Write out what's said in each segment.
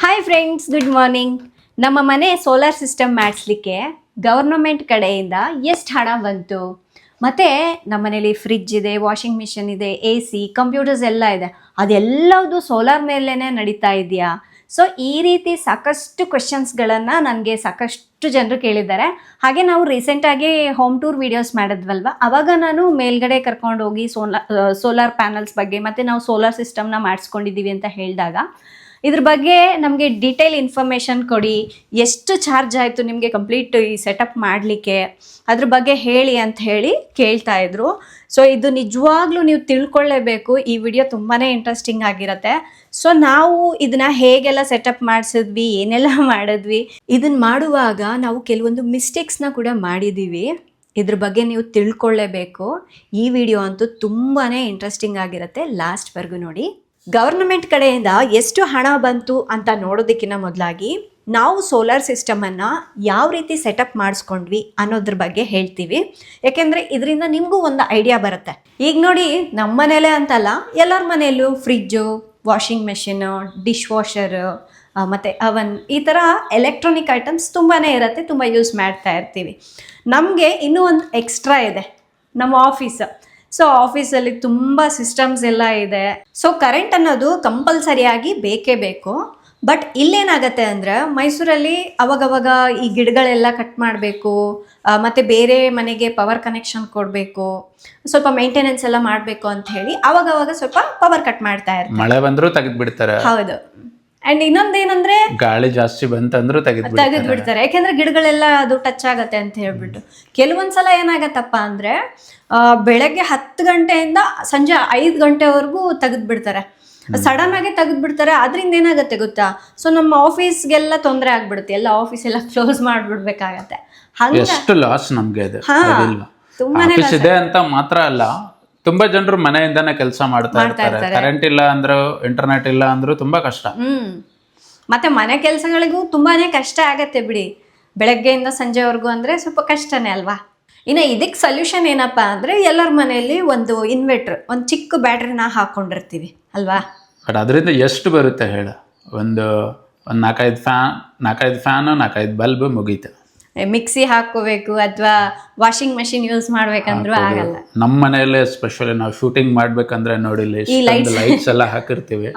Hi friends, good morning. ನಮ್ಮ ಮನೆ solar system ಮಾಡಿಸ್ಲಿಕ್ಕೆ government ಕಡೆಯಿಂದ ಎಷ್ಟು ಹಣ ಬಂತು, ಮತ್ತು ನಮ್ಮ ಮನೇಲಿ ಫ್ರಿಡ್ಜ್ ಇದೆ, ವಾಷಿಂಗ್ ಮಿಷಿನ್ ಇದೆ, AC, ಕಂಪ್ಯೂಟರ್ಸ್ ಎಲ್ಲ ಇದೆ, ಅದೆಲ್ಲದು ಸೋಲಾರ್ ಮೇಲೇ ನಡೀತಾ ಇದೆಯಾ? ಸೊ ಈ ರೀತಿ ಸಾಕಷ್ಟು ಕ್ವೆಶನ್ಸ್ಗಳನ್ನು ನನಗೆ ಸಾಕಷ್ಟು ಜನರು ಕೇಳಿದ್ದಾರೆ. ಹಾಗೆ ನಾವು ರೀಸೆಂಟಾಗಿ ಹೋಮ್ ಟೂರ್ ವೀಡಿಯೋಸ್ ಮಾಡಿದ್ವಲ್ವ, ಆವಾಗ ನಾನು ಮೇಲ್ಗಡೆ ಕರ್ಕೊಂಡು ಹೋಗಿ ಸೋಲಾರ್ ಪ್ಯಾನಲ್ಸ್ ಬಗ್ಗೆ ಮತ್ತು ನಾವು ಸೋಲಾರ್ ಸಿಸ್ಟಮ್ನ ಮಾಡಿಸ್ಕೊಂಡಿದ್ದೀವಿ ಅಂತ ಹೇಳಿದಾಗ ಇದ್ರ ಬಗ್ಗೆ ನಮಗೆ ಡೀಟೇಲ್ ಇನ್ಫಾರ್ಮೇಷನ್ ಕೊಡಿ, ಎಷ್ಟು ಚಾರ್ಜ್ ಆಯಿತು ನಿಮಗೆ ಕಂಪ್ಲೀಟ್ ಈ ಸೆಟಪ್ ಮಾಡಲಿಕ್ಕೆ, ಅದ್ರ ಬಗ್ಗೆ ಹೇಳಿ ಅಂತ ಹೇಳಿ ಕೇಳ್ತಾ ಇದ್ರು. ಸೊ ಇದು ನಿಜವಾಗ್ಲೂ ನೀವು ತಿಳ್ಕೊಳ್ಳೇಬೇಕು. ಈ ವಿಡಿಯೋ ತುಂಬಾ ಇಂಟ್ರೆಸ್ಟಿಂಗ್ ಆಗಿರುತ್ತೆ. ಸೊ ನಾವು ಇದನ್ನ ಹೇಗೆಲ್ಲ ಸೆಟಪ್ ಮಾಡಿಸಿದ್ವಿ, ಏನೆಲ್ಲ ಮಾಡಿದ್ವಿ, ಇದನ್ನ ಮಾಡುವಾಗ ನಾವು ಕೆಲವೊಂದು ಮಿಸ್ಟೇಕ್ಸ್ನ ಕೂಡ ಮಾಡಿದ್ದೀವಿ. ಇದ್ರ ಬಗ್ಗೆ ನೀವು ತಿಳ್ಕೊಳ್ಳೇಬೇಕು. ಈ ವಿಡಿಯೋ ಅಂತೂ ತುಂಬಾ ಇಂಟ್ರೆಸ್ಟಿಂಗ್ ಆಗಿರುತ್ತೆ, ಲಾಸ್ಟ್ವರೆಗೂ ನೋಡಿ. ಗವರ್ನಮೆಂಟ್ ಕಡೆಯಿಂದ ಎಷ್ಟು ಹಣ ಬಂತು ಅಂತ ನೋಡೋದಕ್ಕಿಂತ ಮೊದಲಾಗಿ ನಾವು ಸೋಲಾರ್ ಸಿಸ್ಟಮನ್ನು ಯಾವ ರೀತಿ ಸೆಟಪ್ ಮಾಡಿಸ್ಕೊಂಡ್ವಿ ಅನ್ನೋದ್ರ ಬಗ್ಗೆ ಹೇಳ್ತೀವಿ. ಯಾಕೆಂದರೆ ಇದರಿಂದ ನಿಮಗೂ ಒಂದು ಐಡಿಯಾ ಬರುತ್ತೆ. ಈಗ ನೋಡಿ, ನಮ್ಮ ಮನೇಲೇ ಅಂತಲ್ಲ, ಎಲ್ಲರ ಮನೆಯಲ್ಲೂ fridge, washing machine, dish washer ಮತ್ತು ಅವನ್, ಈ ಥರ ಎಲೆಕ್ಟ್ರಾನಿಕ್ ಐಟಮ್ಸ್ ತುಂಬಾ ಇರುತ್ತೆ, ತುಂಬ ಯೂಸ್ ಮಾಡ್ತಾ ಇರ್ತೀವಿ. ನಮಗೆ ಇನ್ನೂ ಒಂದು ಎಕ್ಸ್ಟ್ರಾ ಇದೆ, ನಮ್ಮ ಆಫೀಸ್. ಸೊ ಆಫೀಸಲ್ಲಿ ತುಂಬ ಸಿಸ್ಟಮ್ಸ್ ಎಲ್ಲ ಇದೆ. ಸೊ ಕರೆಂಟ್ ಅನ್ನೋದು ಕಂಪಲ್ಸರಿಯಾಗಿ ಬೇಕೇ ಬೇಕು. ಬಟ್ ಇಲ್ಲೇನಾಗತ್ತೆ ಅಂದರೆ, ಮೈಸೂರಲ್ಲಿ ಅವಾಗವಾಗ ಈ ಗಿಡಗಳೆಲ್ಲ ಕಟ್ ಮಾಡಬೇಕು, ಮತ್ತು ಬೇರೆ ಮನೆಗೆ ಪವರ್ ಕನೆಕ್ಷನ್ ಕೊಡಬೇಕು, ಸ್ವಲ್ಪ ಮೇಂಟೆನೆನ್ಸ್ ಎಲ್ಲ ಮಾಡಬೇಕು ಅಂತ ಹೇಳಿ ಅವಾಗವಾಗ ಸ್ವಲ್ಪ ಪವರ್ ಕಟ್ ಮಾಡ್ತಾ ಇರ್ತಾರೆ. ಮಳೆ ಬಂದರೂ ತೆಗೆದ್ಬಿಡ್ತಾರೆ. ಹೌದು. ಅಂಡ್ ಇನ್ನೊಂದೇನಂದ್ರೆ, ಗಾಳಿ ಜಾಸ್ತಿ ಬಂತಂದ್ರೂ ತೆಗೆದ್ಬಿಡ್ತಾರೆ. ಯಾಕೆಂದ್ರೆ ಗಿಡಗಳೆಲ್ಲ ಅದು ಟಚ್ ಆಗತ್ತೆ ಅಂತ ಹೇಳ್ಬಿಟ್ಟು. ಕೆಲವೊಂದ್ಸಲ ಏನಾಗತ್ತಪ್ಪ ಅಂದ್ರೆ, ಬೆಳಗ್ಗೆ 10 ಗಂಟೆಯಿಂದ ಸಂಜೆ 5 ಗಂಟೆವರೆಗೂ ತೆಗೆದ್ಬಿಡ್ತಾರೆ. ಸಡನ್ ಆಗಿ ತೆಗೆದ್ಬಿಡ್ತಾರೆ. ಅದರಿಂದ ಏನಾಗುತ್ತೆ ಗೊತ್ತಾ, ಸೊ ನಮ್ಮ ಆಫೀಸ್ಗೆಲ್ಲ ತೊಂದರೆ ಆಗ್ಬಿಡುತ್ತೆ, ಎಲ್ಲ ಆಫೀಸ್ ಎಲ್ಲ ಕ್ಲೋಸ್ ಮಾಡ್ಬಿಡ್ಬೇಕಾಗತ್ತೆ. ಎಷ್ಟು ಲಾಸ್ ನಮ್ಗೆ ಇದೆ. ತುಂಬಾನೇ ಆಫೀಸ್ ಇದೆ ಅಂತ ಮಾತ್ರ ಅಲ್ಲ, ತುಂಬಾ ಜನರು ಮನೆಯಿಂದಾನೆ ಕೆಲಸ ಮಾಡ್ತಾ ಇರ್ತಾರೆ. ಕರೆಂಟ್ ಇಲ್ಲ ಅಂದ್ರು, ಇಂಟರ್ನೆಟ್ ಇಲ್ಲ ಅಂದ್ರು ತುಂಬಾ ಕಷ್ಟ. ಮತ್ತೆ ಮನೆ ಕೆಲಸಗಳಿಗೂ ತುಂಬಾನೇ ಕಷ್ಟ ಆಗತ್ತೆ ಬಿಡಿ. ಬೆಳಗ್ಗೆಯಿಂದ ಸಂಜೆವರೆಗೂ ಅಂದ್ರೆ ಸ್ವಲ್ಪ ಕಷ್ಟನೇ ಅಲ್ವಾ. ಇನ್ನು ಇದಕ್ಕೆ ಸೊಲ್ಯೂಷನ್ ಏನಪ್ಪಾ ಅಂದ್ರೆ, ಎಲ್ಲರ ಮನೆಯಲ್ಲಿ ಒಂದು ಇನ್ವೆರ್ಟರ್, ಒಂದು ಚಿಕ್ಕ ಬ್ಯಾಟ್ರಿನ ಹಾಕೊಂಡಿರ್ತೀವಿ ಅಲ್ವಾ. ಬಟ್ ಅದರಿಂದ ಎಷ್ಟು ಬರುತ್ತೆ ಹೇಳ? ಒಂದು 4-5 ಫ್ಯಾನ್ 4-5 ಬಲ್ಬ್ ಮುಗೀತು. ಮಿಕ್ಸಿ ಹಾಕೋಬೇಕು ಅಥವಾ ವಾಷಿಂಗ್ ಮಷಿನ್ ಯೂಸ್ ಮಾಡ್ಬೇಕಂದ್ರೂ ಆಗಲ್ಲ. ನಮ್ಮ ಮನೆಯಲ್ಲೇ ಸ್ಪೆಷಲಿ ನಾವು ಶೂಟಿಂಗ್ ಮಾಡ್ಬೇಕಂದ್ರೆ ನೋಡಿ, ಲೈಟ್ಸ್ ಎಲ್ಲ ಹಾಕಿರ್ತೀವಿ.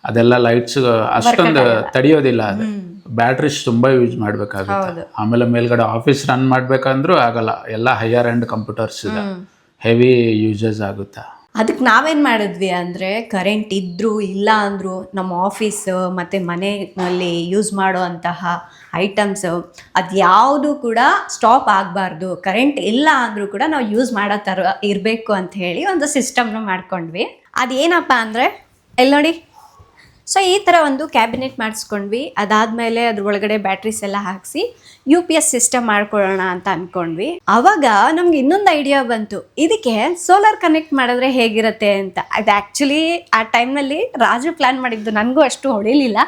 ಅದೆಲ್ಲ ಲೈಟ್ಸ್ ಅಷ್ಟೊಂದು ತಡೆಯೋದಿಲ್ಲ. ಅದು ಬ್ಯಾಟ್ರೀಸ್ ತುಂಬಾ ಯೂಸ್ ಮಾಡ್ಬೇಕಾಗುತ್ತೆ. ಆಮೇಲೆ ಮೇಲ್ಗಡೆ ಆಫೀಸ್ ರನ್ ಮಾಡ್ಬೇಕಂದ್ರೂ ಆಗಲ್ಲ. ಎಲ್ಲ ಹೈಯರ್ ಎಂಡ್ ಕಂಪ್ಯೂಟರ್ಸ್ ಇದೆ, ಹೆವಿ ಯೂಸಸ್ ಆಗುತ್ತೆ. ಅದಕ್ಕೆ ನಾವೇನು ಮಾಡಿದ್ವಿ ಅಂದರೆ, ಕರೆಂಟ್ ಇದ್ದರೂ ಇಲ್ಲ ಅಂದರೂ ನಮ್ಮ ಆಫೀಸ್ ಮತ್ತು ಮನೆಯಲ್ಲಿ ಯೂಸ್ ಮಾಡೋ ಅಂತಹ ಐಟಮ್ಸ್ ಅದು ಯಾವುದು ಕೂಡ ಸ್ಟಾಪ್ ಆಗಬಾರ್ದು. ಕರೆಂಟ್ ಇಲ್ಲ ಅಂದರೂ ಕೂಡ ನಾವು ಯೂಸ್ ಮಾಡೋ ಥರ ಇರಬೇಕು ಅಂತ ಹೇಳಿ ಒಂದು ಸಿಸ್ಟಮ್ನ ಮಾಡ್ಕೊಂಡ್ವಿ. ಅದೇನಪ್ಪ ಅಂದರೆ, ಎಲ್ಲಿ ನೋಡಿ, ಸೊ ಈ ಥರ ಒಂದು ಕ್ಯಾಬಿನೆಟ್ ಮಾಡಿಸ್ಕೊಂಡ್ವಿ. ಅದಾದಮೇಲೆ ಅದ್ರ ಒಳಗಡೆ ಬ್ಯಾಟ್ರೀಸ್ ಎಲ್ಲ ಹಾಕಿಸಿ UPS ಸಿಸ್ಟಮ್ ಮಾಡ್ಕೊಳ್ಳೋಣ ಅಂತ ಅಂದ್ಕೊಂಡ್ವಿ. ಆವಾಗ ನಮ್ಗೆ ಇನ್ನೊಂದು ಐಡಿಯಾ ಬಂತು, ಇದಕ್ಕೆ ಸೋಲಾರ್ ಕನೆಕ್ಟ್ ಮಾಡಿದ್ರೆ ಹೇಗಿರುತ್ತೆ ಅಂತ. ಅದು ಆ್ಯಕ್ಚುಲಿ ಆ ಟೈಮ್ನಲ್ಲಿ ರಾಜು ಪ್ಲ್ಯಾನ್ ಮಾಡಿದ್ದು, ನನಗೂ ಅಷ್ಟು ಹೊಳಿಲಿಲ್ಲ.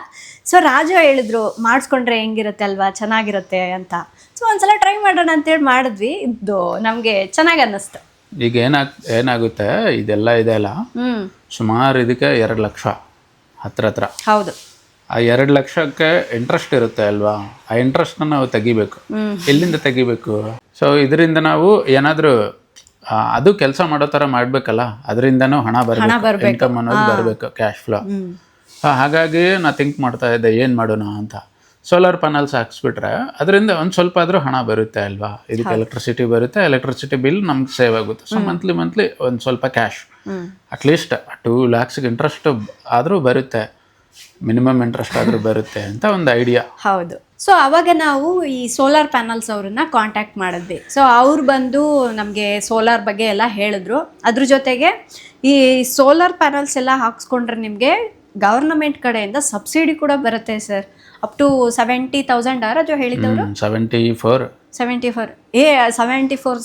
ಸೊ ರಾಜು ಹೇಳಿದ್ರು, ಮಾಡಿಸ್ಕೊಂಡ್ರೆ ಹೆಂಗಿರುತ್ತೆ ಅಲ್ವಾ, ಚೆನ್ನಾಗಿರುತ್ತೆ ಅಂತ. ಸೊ ಒಂದ್ಸಲ ಟ್ರೈ ಮಾಡೋಣ ಅಂತೇಳಿ ಮಾಡಿದ್ವಿ. ಇದು ನಮಗೆ ಚೆನ್ನಾಗಿ ಅನ್ನಿಸ್ತು. ಈಗ ಏನಾಗುತ್ತೆ, ಇದೆಲ್ಲ ಇದೆಲ್ಲ ಸುಮಾರು ಇದಕ್ಕೆ 2 ಲಕ್ಷ ಹತ್ರ. ಹೌದು. ಆ 2 ಲಕ್ಷಕ್ಕೆ ಇಂಟ್ರೆಸ್ಟ್ ಇರುತ್ತೆ ಅಲ್ವಾ, ಆ ಇಂಟ್ರೆಸ್ಟ್ನ ನಾವು ತೆಗಿಬೇಕು. ಎಲ್ಲಿಂದ ತೆಗಿಬೇಕು? ಸೊ ಇದರಿಂದ ನಾವು ಏನಾದರೂ ಅದು ಕೆಲಸ ಮಾಡೋ ಥರ ಮಾಡಬೇಕಲ್ಲ, ಅದರಿಂದನೂ ಹಣ ಬರಬೇಕು, ಇನ್ಕಮ್ ಅನ್ನೋದು ಬರಬೇಕು, ಕ್ಯಾಶ್ ಫ್ಲೋ. ಹಾಗಾಗಿ ನಾ ಥಿಂಕ್ ಮಾಡ್ತಾ ಇದ್ದೆ, ಏನು ಮಾಡೋಣ ಅಂತ. ಸೋಲಾರ್ ಪ್ಯಾನಲ್ಸ್ ಹಾಕ್ಸ್ಬಿಟ್ರೆ ಅದರಿಂದ ಒಂದು ಸ್ವಲ್ಪ ಆದರೂ ಹಣ ಬರುತ್ತೆ ಅಲ್ವಾ. ಇದಕ್ಕೆ ಎಲೆಕ್ಟ್ರಿಸಿಟಿ ಬರುತ್ತೆ, ಎಲೆಕ್ಟ್ರಿಸಿಟಿ ಬಿಲ್ ನಮ್ಗೆ ಸೇವ್ ಆಗುತ್ತೆ. ಸೊ ಮಂತ್ಲಿ ಒಂದು ಸ್ವಲ್ಪ ಕ್ಯಾಶ್, ಅಟ್ಲೀಸ್ಟ್ 2 lakhs ಇಂಟ್ರೆಸ್ಟ್ ಆದರೂ ಬರುತ್ತೆ, ಮಿನಿಮಮ್ ಇಂಟ್ರೆಸ್ಟ್ ಆದರೂ ಬರುತ್ತೆ ಅಂತ ಒಂದು ಐಡಿಯಾ. ಹೌದು. ಸೊ ಅವಾಗ ನಾವು ಈ ಸೋಲಾರ್ ಪ್ಯಾನಲ್ಸ್ ಅವ್ರನ್ನ ಕಾಂಟ್ಯಾಕ್ಟ್ ಮಾಡಿದ್ವಿ. ಸೊ ಅವ್ರು ಬಂದು ನಮಗೆ ಸೋಲಾರ್ ಬಗ್ಗೆ ಎಲ್ಲ ಹೇಳಿದ್ರು. ಅದ್ರ ಜೊತೆಗೆ ಈ ಸೋಲಾರ್ ಪ್ಯಾನಲ್ಸ್ ಎಲ್ಲ ಹಾಕ್ಸ್ಕೊಂಡ್ರೆ ನಿಮಗೆ ಗವರ್ನಮೆಂಟ್ ಕಡೆಯಿಂದ ಸಬ್ಸಿಡಿ ಕೂಡ ಬರುತ್ತೆ ಸರ್. ಅಪ್ ಟು 70,000 ಅದು ಹೇಳಿದವರು. 74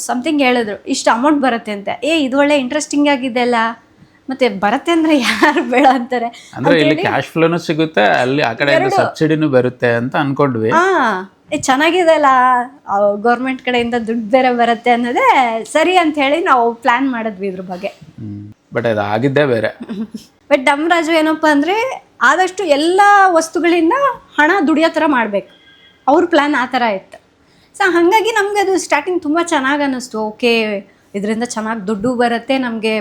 ಸಮಥಿಂಗ್ ಹೇಳಿದ್ರು. ಇಷ್ಟು ಅಮೌಂಟ್ ಬರುತ್ತೆ ಅಂತ. ಇದು ಒಳ್ಳೆ ಇಂಟ್ರೆಸ್ಟಿಂಗ್ ಆಗಿದೆ ಅಲ್ಲ. ಮತ್ತೆ ಬರುತ್ತೆ ಅಂದ್ರೆ ಯಾರು ಬೇಡ ಅಂತಾರೆ. ಅಂದ್ರೆ ಇಲ್ಲಿ ಕ್ಯಾಶ್ ಫ್ಲೋನು ಸಿಗುತ್ತೆ, ಅಲ್ಲಿ ಆ ಕಡೆಯಿಂದ ಸಬ್ಸಿಡಿನೂ ಬರುತ್ತೆ ಅಂತ ಅನ್ಕೊಂಡ್ವಿ. ಚೆನ್ನಾಗಿದೆ ಅಲ್ಲ, ಗೌರ್ಮೆಂಟ್ ಕಡೆಯಿಂದ ದುಡ್ಡು ಬೇರೆ ಬರುತ್ತೆ ಅನ್ನೋದೇ ಸರಿ ಅಂತ ಹೇಳಿ ನಾವು ಪ್ಲಾನ್ ಮಾಡಿದ್ವಿ ಇದ್ರ ಬಗ್ಗೆ. ಬಟ್ ಅದು ಆಗಿದ್ದೇ ಬೇರೆ. ಬಟ್ ನಮ್ಮ ರಾಜು ಏನಪ್ಪ ಅಂದ್ರೆ, ಆದಷ್ಟು ಎಲ್ಲ ವಸ್ತುಗಳಿಂದ ಹಣ ದುಡಿಯೋ ಥರ ಮಾಡಬೇಕು. ಅವ್ರ ಪ್ಲ್ಯಾನ್ ಆ ಥರ ಇತ್ತು. ಸೊ ಹಾಗಾಗಿ ನಮಗೆ ಅದು ಸ್ಟಾರ್ಟಿಂಗ್ ತುಂಬ ಚೆನ್ನಾಗಿ ಅನ್ನಿಸ್ತು. ಓಕೆ, ಇದರಿಂದ ಚೆನ್ನಾಗಿ ದುಡ್ಡು ಬರುತ್ತೆ, ನಮಗೆ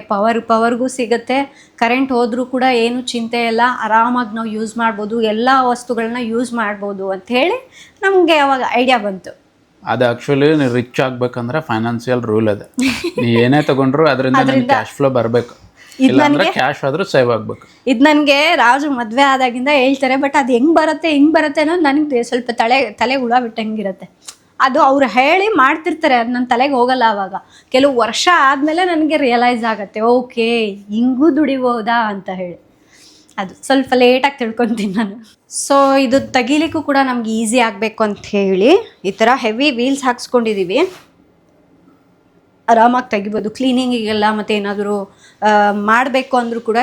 ಪವರ್ಗೂ ಸಿಗುತ್ತೆ, ಕರೆಂಟ್ ಹೋದರೂ ಕೂಡ ಏನು ಚಿಂತೆ ಇಲ್ಲ, ಆರಾಮಾಗಿ ನಾವು ಯೂಸ್ ಮಾಡ್ಬೋದು, ಎಲ್ಲ ವಸ್ತುಗಳನ್ನ ಯೂಸ್ ಮಾಡ್ಬೋದು ಅಂಥೇಳಿ ನಮಗೆ ಅವಾಗ ಐಡಿಯಾ ಬಂತು. ಅದು ಆ್ಯಕ್ಚುಲಿ ನೀವು ರಿಚ್ ಆಗ್ಬೇಕಂದ್ರೆ ಫೈನಾನ್ಸಿಯಲ್ ರೂಲ್ ಅದು. ನೀವು ಏನೇ ತಗೊಂಡ್ರು ಅದರಿಂದ ನಿಮ್ಗೆ ಕ್ಯಾಶ್ ಫ್ಲೋ ಬರಬೇಕು, ಇಲ್ಲಾಂದ್ರೆ ಕ್ಯಾಶ್ ಆದರೂ ಸೇವ್ ಆಗಬೇಕು. ಇದು ನನಗೆ ರಾಜು ಮದುವೆ ಆದಾಗಿಂದ ಹೇಳ್ತಾರೆ. ಬಟ್ ಅದು ಹೆಂಗೆ ಬರುತ್ತೆ ಅನ್ನೋದು ನನಗೆ ಸ್ವಲ್ಪ ತಲೆ ಹುಳ ಬಿಟ್ಟಂಗಿರುತ್ತೆ. ಅದು ಅವ್ರು ಹೇಳಿ ಮಾಡ್ತಿರ್ತಾರೆ, ಅದು ನನ್ನ ತಲೆಗೆ ಹೋಗಲ್ಲ. ಆವಾಗ ಕೆಲವು ವರ್ಷ ಆದಮೇಲೆ ನನಗೆ ರಿಯಲೈಸ್ ಆಗುತ್ತೆ, ಓಕೆ ಹಿಂಗೂ ದುಡಿಬೋದಾ ಅಂತ ಹೇಳಿ. ಅದು ಸ್ವಲ್ಪ ಲೇಟಾಗಿ ತಿಳ್ಕೊತೀನಿ ನಾನು. ಸೊ ಇದು ತೆಗಿಲಿಕ್ಕೂ ಕೂಡ ನಮ್ಗೆ ಈಸಿ ಆಗಬೇಕು ಅಂತ ಹೇಳಿ ಈ ಥರ ಹೆವಿ ವೀಲ್ಸ್ ಹಾಕ್ಸ್ಕೊಂಡಿದ್ದೀವಿ. ಆರಾಮಾಗಿ ತೆಗಿಬೋದು ಕ್ಲೀನಿಂಗಿಗೆಲ್ಲ, ಮತ್ತು ಏನಾದರೂ ಮಾಡಬೇಕು ಅಂದರೂ ಕೂಡ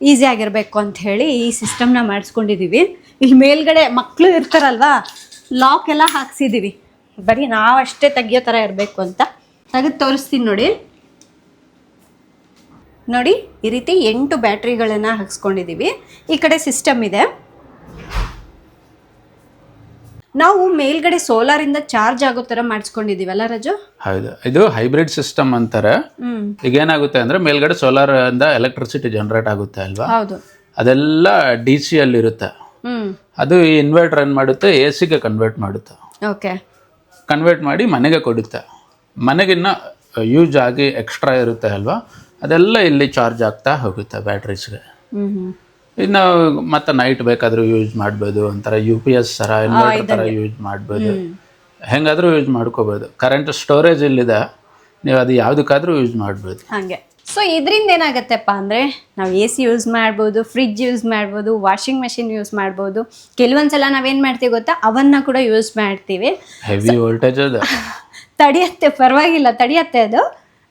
ಈಸಿ ಆಗಿರಬೇಕು ಅಂತ ಹೇಳಿ ಈ ಸಿಸ್ಟಮ್ನ ಮಾಡಿಸ್ಕೊಂಡಿದ್ದೀವಿ. ಇಲ್ಲಿ ಮೇಲ್ಗಡೆ ಮಕ್ಕಳು ಇರ್ತಾರಲ್ವಾ, ಲಾಕ್ ಎಲ್ಲ ಹಾಕ್ಸಿದ್ದೀವಿ, ಬರೀ ನಾವಷ್ಟೇ ತೆಗಿಯೋ ಥರ ಇರಬೇಕು ಅಂತ. ತೆಗೆದು ತೋರಿಸ್ತೀನಿ ನೋಡಿ. ಈ ರೀತಿ 8 ಬ್ಯಾಟ್ರಿಗಳನ್ನು ಹಾಕ್ಸ್ಕೊಂಡಿದ್ದೀವಿ. ಈ ಕಡೆ ಸಿಸ್ಟಮ್ ಇದೆ. ನಾವು ಮೇಲ್ಗಡೆ ಸೋಲಾರಿಂದ ಚಾರ್ಜ್ ಆಗೋ ಥರ ಮಾಡಿಸ್ಕೊಂಡಿದ್ದೀವಲ್ಲ ರಾಜು? ಹೌದು, ಇದು ಹೈಬ್ರಿಡ್ ಸಿಸ್ಟಮ್ ಅಂತಾರೆ. ಈಗ ಏನಾಗುತ್ತೆ ಅಂದರೆ ಮೇಲ್ಗಡೆ ಸೋಲಾರ್ ಇಂದ ಎಲೆಕ್ಟ್ರಿಸಿಟಿ ಜನರೇಟ್ ಆಗುತ್ತೆ ಅಲ್ವಾ? ಹೌದು. ಅದೆಲ್ಲ DC ಅಲ್ಲಿ ಇರುತ್ತೆ. ಅದು ಇನ್ವರ್ಟರ್ ಏನು ಮಾಡುತ್ತೆ, AC ಗೆ ಕನ್ವರ್ಟ್ ಮಾಡುತ್ತೆ. ಓಕೆ. ಕನ್ವರ್ಟ್ ಮಾಡಿ ಮನೆಗೆ ಕೊಡುತ್ತೆ. ಮನೆಗಿನ್ನ ಯೂಸ್ ಆಗಿ ಎಕ್ಸ್ಟ್ರಾ ಇರುತ್ತೆ ಅಲ್ವಾ, ಅದೆಲ್ಲ ಇಲ್ಲಿ ಚಾರ್ಜ್ ಆಗ್ತಾ ಹೋಗುತ್ತೆ ಬ್ಯಾಟ್ರೀಸ್ಗೆ. ಇನ್ನು ಮತ್ತೆ ನೈಟ್ ಬೇಕಾದರೂ ಯೂಸ್ ಮಾಡ್ಬೋದು, ಒಂಥರ UPS ಥರ ಇನ್ವರ್ಟರ್ ಥರ ಯೂಸ್ ಮಾಡ್ಬೋದು, ಹೆಂಗಾದರೂ ಯೂಸ್ ಮಾಡ್ಕೋಬೋದು. ಕರೆಂಟ್ ಸ್ಟೋರೇಜ್ ಇಲ್ಲಿದೆ, ನೀವು ಅದು ಯಾವುದಕ್ಕಾದರೂ ಯೂಸ್ ಮಾಡ್ಬೋದು ಹಾಗೆ. ಸೊ ಇದರಿಂದ ಏನಾಗತ್ತೆಪ್ಪ ಅಂದರೆ ನಾವು AC ಯೂಸ್ ಮಾಡ್ಬೋದು, ಫ್ರಿಡ್ಜ್ ಯೂಸ್ ಮಾಡ್ಬೋದು, ವಾಷಿಂಗ್ ಮೆಷಿನ್ ಯೂಸ್ ಮಾಡ್ಬೋದು. ಕೆಲವೊಂದ್ಸಲ ನಾವೇನು ಮಾಡ್ತೀವಿ ಗೊತ್ತಾ, ಅವನ್ನ ಕೂಡ ಯೂಸ್ ಮಾಡ್ತೀವಿ. ಹೆವಿ ವೋಲ್ಟೇಜ್ ಅದು ತಡಿಯತ್ತೆ, ಪರವಾಗಿಲ್ಲ ತಡಿಯತ್ತೆ ಅದು.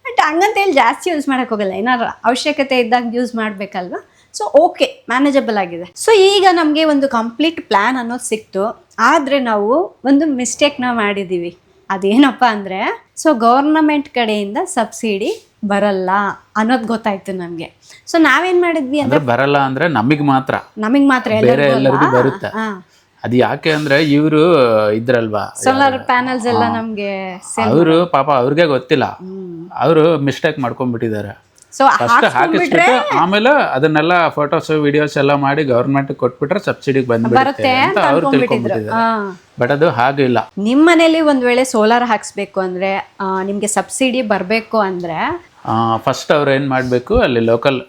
ಬಟ್ ಹಂಗಂತೇಳಿ ಜಾಸ್ತಿ ಯೂಸ್ ಮಾಡೋಕ್ಕೆ ಹೋಗಲ್ಲ, ಏನಾದ್ರು ಅವಶ್ಯಕತೆ ಇದ್ದಾಗ ಯೂಸ್ ಮಾಡಬೇಕಲ್ವ. ಸೊ ಓಕೆ, ಮ್ಯಾನೇಜಬಲ್ ಆಗಿದೆ. ಸೊ ಈಗ ನಮಗೆ ಒಂದು ಕಂಪ್ಲೀಟ್ ಪ್ಲ್ಯಾನ್ ಅನ್ನೋದು ಸಿಕ್ತು. ಆದರೆ ನಾವು ಒಂದು ಮಿಸ್ಟೇಕ್ನ ಮಾಡಿದ್ದೀವಿ. ಅದೇನಪ್ಪ ಅಂದರೆ, ಸೊ ಗೌರ್ನಮೆಂಟ್ ಕಡೆಯಿಂದ ಸಬ್ಸಿಡಿ ಬರಲ್ಲ ಅನ್ನೋದು ಗೊತ್ತಾಯ್ತು ನಮಗೆ. ಸೊ ನಾವೇನು ಮಾಡಿದ್ವಿ ಅಂದರೆ, ಬರಲ್ಲ ಅಂದರೆ ನಮಗೆ ಮಾತ್ರ ಎಲ್ಲರಿಗೂ ಬರುತ್ತೆ. ಅದು ಯಾಕೆ ಅಂದರೆ ಇವರು ಇದ್ರಲ್ವಾ ಸೋಲಾರ್ ಪ್ಯಾನಲ್ಸ್ ಎಲ್ಲ ನಮಗೆ, ಅವರು ಪಾಪ ಅವ್ರಿಗೆ ಗೊತ್ತಿಲ್ಲ, ಅವರು ಮಿಸ್ಟೇಕ್ ಮಾಡ್ಕೊಂಡ್ಬಿಟ್ಟಿದ್ದಾರೆ. ಸೊ ಫಸ್ಟ್ ಹಾಕಿಸ್ಬಿಟ್ಟು ಆಮೇಲೆ ಅದನ್ನೆಲ್ಲ ಫೋಟೋಸ್ ವಿಡಿಯೋಸ್ ಎಲ್ಲ ಮಾಡಿ ಗೌರ್ಮೆಂಟ್ ಕೊಟ್ಬಿಟ್ರೆ ಸಬ್ಸಿಡಿಗೆ ಬಂದ್ಬಿಡುತ್ತೆ ಅಂತ ಅವ್ರು ತಿಳ್ಕೊಂಡ್ಬಿಟ್ಟಿದ್ದಾರೆ. ಬಟ್ ಅದು ಹಾಗಿಲ್ಲ. ನಿಮ್ಮ ಮನೇಲಿ ಒಂದ್ ವೇಳೆ ಸೋಲಾರ್ ಹಾಕ್ಸ್ಬೇಕು ಅಂದ್ರೆ, ನಿಮ್ಗೆ ಸಬ್ಸಿಡಿ ಬರಬೇಕು ಅಂದ್ರೆ ಫಸ್ಟ್ ಅವ್ರು ಏನ್ ಮಾಡ್ಬೇಕು, ಅಲ್ಲಿ ಲೋಕಲ್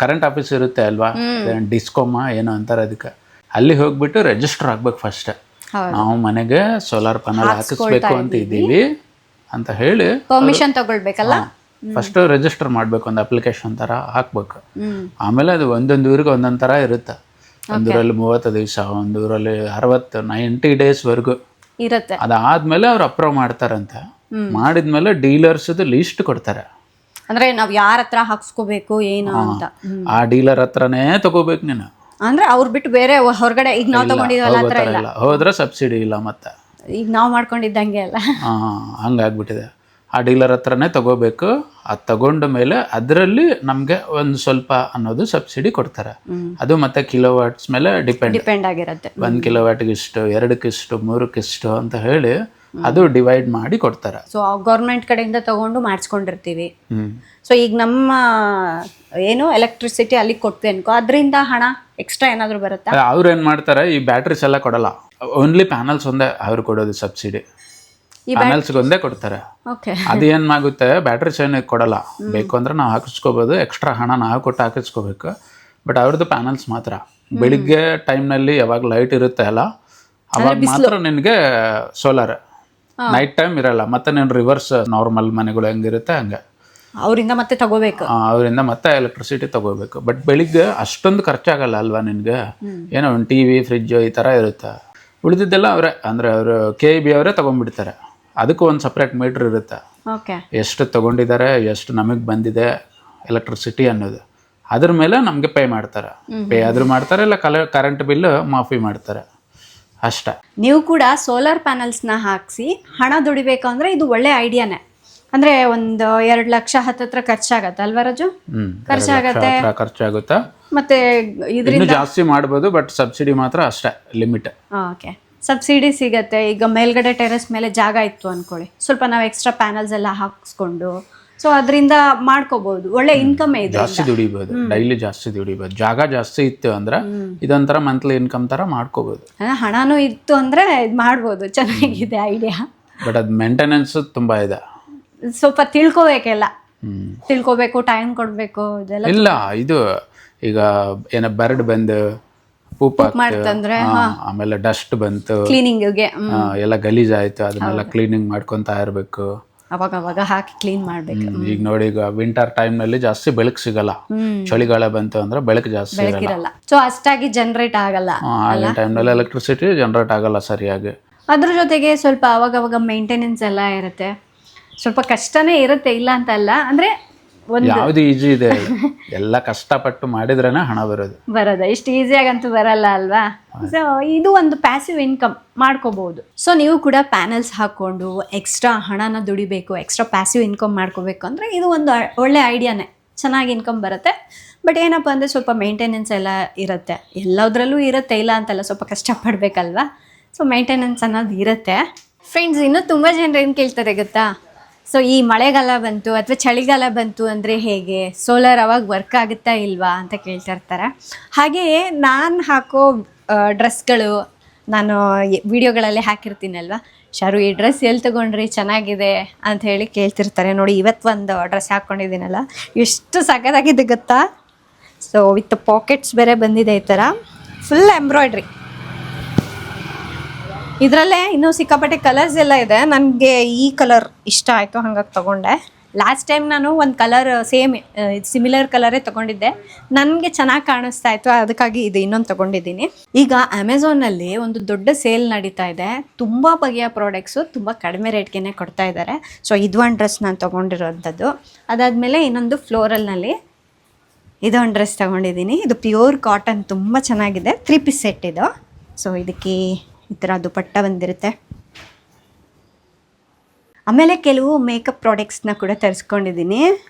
ಕರೆಂಟ್ ಆಫೀಸ್ ಇರುತ್ತೆ ಅಲ್ವಾ, ಡಿಸ್ಕೋಮ ಏನೋ ಅಂತಾರೆ ಅದಕ್ಕೆ, ಅಲ್ಲಿ ಹೋಗ್ಬಿಟ್ಟು ರಿಜಿಸ್ಟರ್ ಆಗ್ಬೇಕು ಫಸ್ಟ್. ನಾವು ಮನೆಗೆ ಸೋಲಾರ್ ಪ್ಯಾನಲ್ ಹಾಕಿಸ್ಬೇಕು ಅಂತ ಇದ್ದೀವಿ ಅಂತ ಹೇಳಿ ಪರ್ಮಿಷನ್ ತಗೊಳ್ಬೇಕಲ್ಲ. ಫಸ್ಟ್ ರಿಜಿಸ್ಟರ್ ಮಾಡ್ಬೇಕು, ಒಂದು ಅಪ್ಲಿಕೇಶನ್ ತರ ಹಾಕ್ಬೇಕು. ಆಮೇಲೆ ಅದು ಒಂದೊಂದು ಊರಿಗೆ ಒಂದೊಂದು ತರ ಇರುತ್ತೆ. ಒಂದೂರಲ್ಲಿ 30 ದಿವಸ, ಒಂದೂರಲ್ಲಿ 90 ಡೇಸ್ ವರ್ಗು ಇರುತ್ತೆ. ಅದಾದ್ಮೇಲೆ ಅವ್ರು ಅಪ್ರೂವ್ ಮಾಡ್ತಾರಂತೆ. ಮಾಡಿದ್ಮೇಲೆ ಡೀಲರ್ಸ್ ಲೀಸ್ಟ್ ಕೊಡ್ತಾರೆ, ಅಂದ್ರೆ ನಾವ್ ಯಾರ ಹತ್ರ ಹಾಕ್ಸ್ಕೋಬೇಕು ಏನು ಅಂತ. ಆ ಡೀಲರ್ ಹತ್ರನೇ ತಗೋಬೇಕು ನೀನು. ಅಂದ್ರೆ ಅವ್ರು ಬಿಟ್ಟು ಬೇರೆ ಹೊರಗಡೆ ಈಗ ನಾವು ತಗೊಂಡಿದ್ವಲ್ಲ ಹತ್ರ ಇಲ್ಲ, ಹೋದ್ರೆ ಸಬ್ಸಿಡಿ ಇಲ್ಲ. ಮತ್ತೆ ಈಗ ನಾವು ಮಾಡ್ಕೊಂಡಿದ್ದಂಗೆ ಅಲ್ಲ, ಹಂಗಾಗ್ಬಿಟ್ಟಿದೆ. ಆ ಡೀಲರ್ ಹತ್ರನೇ ತಗೋಬೇಕು. ಅದು ತಗೊಂಡ ಮೇಲೆ ಅದರಲ್ಲಿ ನಮಗೆ ಒಂದು ಸ್ವಲ್ಪ ಅನ್ನೋದು ಸಬ್ಸಿಡಿ ಕೊಡ್ತಾರೆ. ಅದು ಮತ್ತೆ ಕಿಲೋವಾಟ್ಸ್ ಮೇಲೆ ಡಿಪೆಂಡ್ ಆಗಿರುತ್ತೆ. 1 ಕಿಲೋವಾಟ್ಗೆ ಇಷ್ಟು, 2ಕ್ಕೆ ಇಷ್ಟು, 3ಕ್ಕೆ ಇಷ್ಟು ಅಂತ ಹೇಳಿ ಅದು ಡಿವೈಡ್ ಮಾಡಿ ಕೊಡ್ತಾರೆ. ಸೊ ಗೌರ್ಮೆಂಟ್ ಕಡೆಯಿಂದ ತಗೊಂಡು ಮಾಡಿಸ್ಕೊಂಡಿರ್ತೀವಿ. ಸೊ ಈಗ ನಮ್ಮ ಏನು ಎಲೆಕ್ಟ್ರಿಸಿಟಿ ಅಲ್ಲಿ ಕೊಟ್ವಿ ಅನ್ಕೋ, ಅದರಿಂದ ಹಣ ಎಕ್ಸ್ಟ್ರಾ ಏನಾದ್ರು ಬರುತ್ತಾ? ಅವ್ರು ಏನ್ ಮಾಡ್ತಾರೆ, ಈ ಬ್ಯಾಟ್ರೀಸ್ ಎಲ್ಲ ಕೊಡಲ್ಲ, ಓನ್ಲಿ ಪ್ಯಾನಲ್ಸ್ ಒಂದೇ ಅವ್ರು ಕೊಡೋದು ಸಬ್ಸಿಡಿ. ಪ್ಯಾನಲ್ಸ್ಗೆ ಒಂದೇ ಕೊಡ್ತಾರೆ. ಅದು ಏನಾಗುತ್ತೆ, ಬ್ಯಾಟ್ರೀಸ್ ಏನು ಕೊಡಲ್ಲ. ಬೇಕು ಅಂದ್ರೆ ನಾವು ಹಾಕಿಸ್ಕೋಬೋದು, ಎಕ್ಸ್ಟ್ರಾ ಹಣ ನಾವು ಕೊಟ್ಟು ಹಾಕಿಸ್ಕೋಬೇಕು. ಬಟ್ ಅವ್ರದ್ದು ಪ್ಯಾನಲ್ಸ್ ಮಾತ್ರ ಬೆಳಿಗ್ಗೆ ಟೈಮ್ನಲ್ಲಿ ಯಾವಾಗ ಲೈಟ್ ಇರುತ್ತೆ ಅಲ್ಲ, ಅವಾಗ ಮಾತ್ರ ನಿನಗೆ ಸೋಲಾರ್. ನೈಟ್ ಟೈಮ್ ಇರಲ್ಲ. ಮತ್ತೆ ನೀನು ರಿವರ್ಸ್ ನಾರ್ಮಲ್ ಮನೆಗಳು ಹೆಂಗಿರುತ್ತೆ ಹಂಗೆ ಅವರಿಂದ ಮತ್ತೆ ತಗೋಬೇಕು, ಅವರಿಂದ ಮತ್ತೆ ಎಲೆಕ್ಟ್ರಿಸಿಟಿ ತಗೋಬೇಕು. ಬಟ್ ಬೆಳಿಗ್ಗೆ ಅಷ್ಟೊಂದು ಖರ್ಚಾಗಲ್ಲ ಅಲ್ವಾ ನಿನಗೆ. ಏನೋ ಒಂದು TV, ಫ್ರಿಡ್ಜ್ ಈ ಥರ ಇರುತ್ತೆ. ಉಳಿದಿದ್ದೆಲ್ಲ ಅವರೇ, ಅಂದರೆ ಅವರು KEB ಅವರೇ ತೊಗೊಂಡ್ಬಿಡ್ತಾರೆ. ಅದಕ್ಕೂ ಒಂದು ಸಪ್ರೇಟ್ ಮೀಟ್ರ್ ಇರುತ್ತೆ, ಎಷ್ಟು ತೊಗೊಂಡಿದ್ದಾರೆ, ಎಷ್ಟು ನಮಗೆ ಬಂದಿದೆ ಎಲೆಕ್ಟ್ರಿಸಿಟಿ ಅನ್ನೋದು. ಅದ್ರ ಮೇಲೆ ನಮಗೆ ಪೇ ಮಾಡ್ತಾರೆ. ಪೇ ಆದರೂ ಮಾಡ್ತಾರೆ, ಇಲ್ಲ ಕರೆಂಟ್ ಬಿಲ್ ಮಾಫಿ ಮಾಡ್ತಾರೆ ಅಷ್ಟೇ. ನೀವು ಕೂಡ ಸೋಲಾರ್ ಪ್ಯಾನಲ್ಸ್ನ ಹಾಕಿಸಿ ಹಣ ದುಡಿಬೇಕು ಅಂದರೆ ಇದು ಒಳ್ಳೆ ಐಡಿಯಾನೇ. ಅಂದ್ರೆ ಒಂದು 2 ಲಕ್ಷ ಹತ್ತತ್ರ ಖರ್ಚಾಗತ್ತೆ ಅಲ್ವಾ ರಾಜು? ಖರ್ಚಾಗತ್ತೆ. ಖರ್ಚಾಗುತ್ತಾ ಮತ್ತೆ ಇನ್ನು ಜಾಸ್ತಿ ಮಾಡ್ಬೋದು, ಬಟ್ ಸಬ್ಸಿಡಿ ಮಾತ್ರ ಅಷ್ಟೇ ಲಿಮಿಟ್. ಓಕೆ, ಸಬ್ಸಿಡಿ ಸಿಗತ್ತೆ. ಈಗ ಮೇಲ್ಗಡೆ ಟೆರೆಸ್ ಮೇಲೆ ಜಾಗ ಇತ್ತು ಅನ್ಕೊಳ್ಳಿ, ಸ್ವಲ್ಪ ನಾವು ಎಕ್ಸ್ಟ್ರಾ ಪ್ಯಾನಲ್ಸ್ ಎಲ್ಲ ಹಾಕ್ಸ್ಕೊಂಡು ಸೊ ಅದರಿಂದ ಮಾಡ್ಕೋಬಹುದು, ಒಳ್ಳೆ ಇನ್ಕಮ್ ಇದೆ. ಜಾಸ್ತಿ ದುಡಿಬಹುದು, ಡೈಲಿ ಜಾಸ್ತಿ ದುಡಿಬಹುದು. ಜಾಗ ಜಾಸ್ತಿ ಇತ್ತು ಅಂದ್ರೆ ಇದೊಂಥರ ಮಂತ್ಲಿ ಇನ್ಕಮ್ ತರ ಮಾಡ್ಕೋಬಹುದು. ಹಣನೂ ಇತ್ತು ಅಂದ್ರೆ ಇದು ಮಾಡ್ಬೋದು. ಚೆನ್ನಾಗಿದೆ ಐಡಿಯಾ. ಬಟ್ ಅದು ಮೇಂಟೆನೆನ್ಸ್ ತುಂಬಾ ಇದೆ, ಸ್ವಲ್ಪ ತಿಳ್ಕೋಬೇಕೆಲ್ಲ. ತಿಳ್ಕೋಬೇಕು, ಟೈಮ್ ಕೊಡ್ಬೇಕು ಇದೆಲ್ಲ. ಇಲ್ಲ ಇದು ಈಗ ಏನ ಬರ್ಡ್ ಬಂದು ಪೂಪ್ ಮಾಡ್ತಂದ್ರೆ ಆಮೇಲೆ ಡಸ್ಟ್ ಬಂತು, ಕ್ಲೀನಿಂಗ್ಗೆ ಎಲ್ಲ ಗಲೀಜಾಯ್ತು, ಅದನ್ನೆಲ್ಲ ಕ್ಲೀನಿಂಗ್ ಮಾಡ್ಕೊಂತಾ ಇರ್ಬೇಕು. ಅವಾಗ ಹಾಕಿ ಕ್ಲೀನ್ ಮಾಡ್ಬೇಕು. ಈಗ ನೋಡಿ, ಈಗ ವಿಂಟರ್ ಟೈಮ್ ನಲ್ಲಿ ಜಾಸ್ತಿ ಬೆಳಕು ಸಿಗಲ್ಲ, ಚಳಿಗಾಲ ಬಂತು ಅಂದ್ರೆ ಬೆಳಕು ಜಾಸ್ತಿ ಇರಲ್ಲ, ಸೊ ಅಷ್ಟಾಗಿ ಜನರೇಟ್ ಆಗಲ್ಲ. ಆ ಟೈಮ್ ನಲ್ಲಿ ಎಲೆಕ್ಟ್ರಿಸಿಟಿ ಜನರೇಟ್ ಆಗಲ್ಲ ಸರಿಯಾಗಿ. ಅದ್ರ ಜೊತೆಗೆ ಸ್ವಲ್ಪ ಅವಾಗ ಮೇಂಟೆನೆನ್ಸ್ ಎಲ್ಲ ಇರುತ್ತೆ, ಸ್ವಲ್ಪ ಕಷ್ಟನೇ ಇರುತ್ತೆ, ಇಲ್ಲ ಅಂತ ಅಲ್ಲ. ಅಂದ್ರೆ ಯಾವ್ದು ಈಜಿ ಇದೆ, ಎಲ್ಲ ಕಷ್ಟಪಟ್ಟು ಮಾಡಿದ್ರೇನೆ ಹಣ ಬರೋದು. ಇಷ್ಟು ಈಸಿಯಾಗಂತೂ ಬರಲ್ಲ ಅಲ್ವಾ? ಸೊ ಇದು ಒಂದು ಪ್ಯಾಸಿವ್ ಇನ್ಕಮ್ ಮಾಡ್ಕೋಬಹುದು. ಸೊ ನೀವು ಕೂಡ ಪ್ಯಾನಲ್ಸ್ ಹಾಕೊಂಡು ಎಕ್ಸ್ಟ್ರಾ ಹಣನ ದುಡಿಬೇಕು, ಎಕ್ಸ್ಟ್ರಾ ಪ್ಯಾಸಿವ್ ಇನ್ಕಮ್ ಮಾಡ್ಕೋಬೇಕು ಅಂದ್ರೆ ಇದು ಒಂದು ಒಳ್ಳೆ ಐಡಿಯಾನೇ. ಚೆನ್ನಾಗಿ ಇನ್ಕಮ್ ಬರುತ್ತೆ. ಬಟ್ ಏನಪ್ಪ ಅಂದರೆ ಸ್ವಲ್ಪ ಮೇಂಟೆನೆನ್ಸ್ ಎಲ್ಲ ಇರುತ್ತೆ, ಎಲ್ಲದರಲ್ಲೂ ಇರುತ್ತೆ, ಇಲ್ಲ ಅಂತಲ್ಲ, ಸ್ವಲ್ಪ ಕಷ್ಟಪಡಬೇಕಲ್ವಾ? ಸೊ ಮೇಂಟೆನೆನ್ಸ್ ಅನ್ನೋದು ಇರುತ್ತೆ. ಫ್ರೆಂಡ್ಸ್, ಇನ್ನೂ ತುಂಬ ಜನರು ಏನು ಕೇಳ್ತಾರೆ ಗೊತ್ತಾ? ಸೊ ಈ ಮಳೆಗಾಲ ಬಂತು ಅಥವಾ ಚಳಿಗಾಲ ಬಂತು ಅಂದರೆ ಹೇಗೆ, ಸೋಲಾರ್ ಅವಾಗ ವರ್ಕ್ ಆಗುತ್ತಾ ಇಲ್ವಾ ಅಂತ ಕೇಳ್ತಾ ಇರ್ತಾರೆ. ಹಾಗೆಯೇ ನಾನು ಹಾಕೋ ಡ್ರೆಸ್ಗಳು ನಾನು ವಿಡಿಯೋಗಳಲ್ಲಿ ಹಾಕಿರ್ತೀನಲ್ವ, ಶಾರು ಈ ಡ್ರೆಸ್ ಎಲ್ಲಿ ತೊಗೊಂಡ್ರಿ ಚೆನ್ನಾಗಿದೆ ಅಂತ ಹೇಳಿ ಕೇಳ್ತಿರ್ತಾರೆ. ನೋಡಿ, ಇವತ್ತು ಒಂದು ಡ್ರೆಸ್ ಹಾಕ್ಕೊಂಡಿದ್ದೀನಲ್ಲ, ಎಷ್ಟು ಸಖತ್ತಾಗಿದೆ ಗೊತ್ತಾ? ಸೊ ವಿತ್ ಪಾಕೆಟ್ಸ್ ಬೇರೆ ಬಂದಿದೆ, ಈ ಥರ ಫುಲ್ ಎಂಬ್ರಾಯ್ಡ್ರಿ. ಇದರಲ್ಲೇ ಇನ್ನೂ ಸಿಕ್ಕಾಪಟ್ಟೆ ಕಲರ್ಸ್ ಎಲ್ಲ ಇದೆ. ನನಗೆ ಈ ಕಲರ್ ಇಷ್ಟ ಆಯಿತು, ಹಾಗಾಗಿ ತೊಗೊಂಡೆ. ಲಾಸ್ಟ್ ಟೈಮ್ ನಾನು ಒಂದು ಕಲರ್ ಸಿಮಿಲರ್ ಕಲರೇ ತೊಗೊಂಡಿದ್ದೆ, ನನಗೆ ಚೆನ್ನಾಗಿ ಕಾಣಿಸ್ತಾ ಇತ್ತು, ಅದಕ್ಕಾಗಿ ಇದು ಇನ್ನೊಂದು ತೊಗೊಂಡಿದ್ದೀನಿ. ಈಗ ಅಮೆಝಾನಲ್ಲಿ ಒಂದು ದೊಡ್ಡ ಸೇಲ್ ನಡೀತಾ ಇದೆ, ತುಂಬ ಬಗೆಯ ಪ್ರಾಡಕ್ಟ್ಸು ತುಂಬ ಕಡಿಮೆ ರೇಟ್ಗೆ ಕೊಡ್ತಾ ಇದ್ದಾರೆ. ಸೊ ಇದು ಒಂದು ಡ್ರೆಸ್ ನಾನು ತೊಗೊಂಡಿರೋಂಥದ್ದು. ಅದಾದಮೇಲೆ ಇನ್ನೊಂದು ಫ್ಲೋರಲ್ನಲ್ಲಿ ಇದೊಂದು ಡ್ರೆಸ್ ತೊಗೊಂಡಿದ್ದೀನಿ. ಇದು ಪ್ಯೂರ್ ಕಾಟನ್, ತುಂಬ ಚೆನ್ನಾಗಿದೆ. 3 ಪೀಸ್ ಸೆಟ್ ಇದು. ಸೊ ಇದಕ್ಕೆ ಈ ಥರ ದುಪಟ್ಟ ಬಂದಿರುತ್ತೆ. ಆಮೇಲೆ ಕೆಲವು ಮೇಕಪ್ ಪ್ರಾಡಕ್ಟ್ಸ್ನ ಕೂಡ ತರಿಸ್ಕೊಂಡಿದ್ದೀನಿ.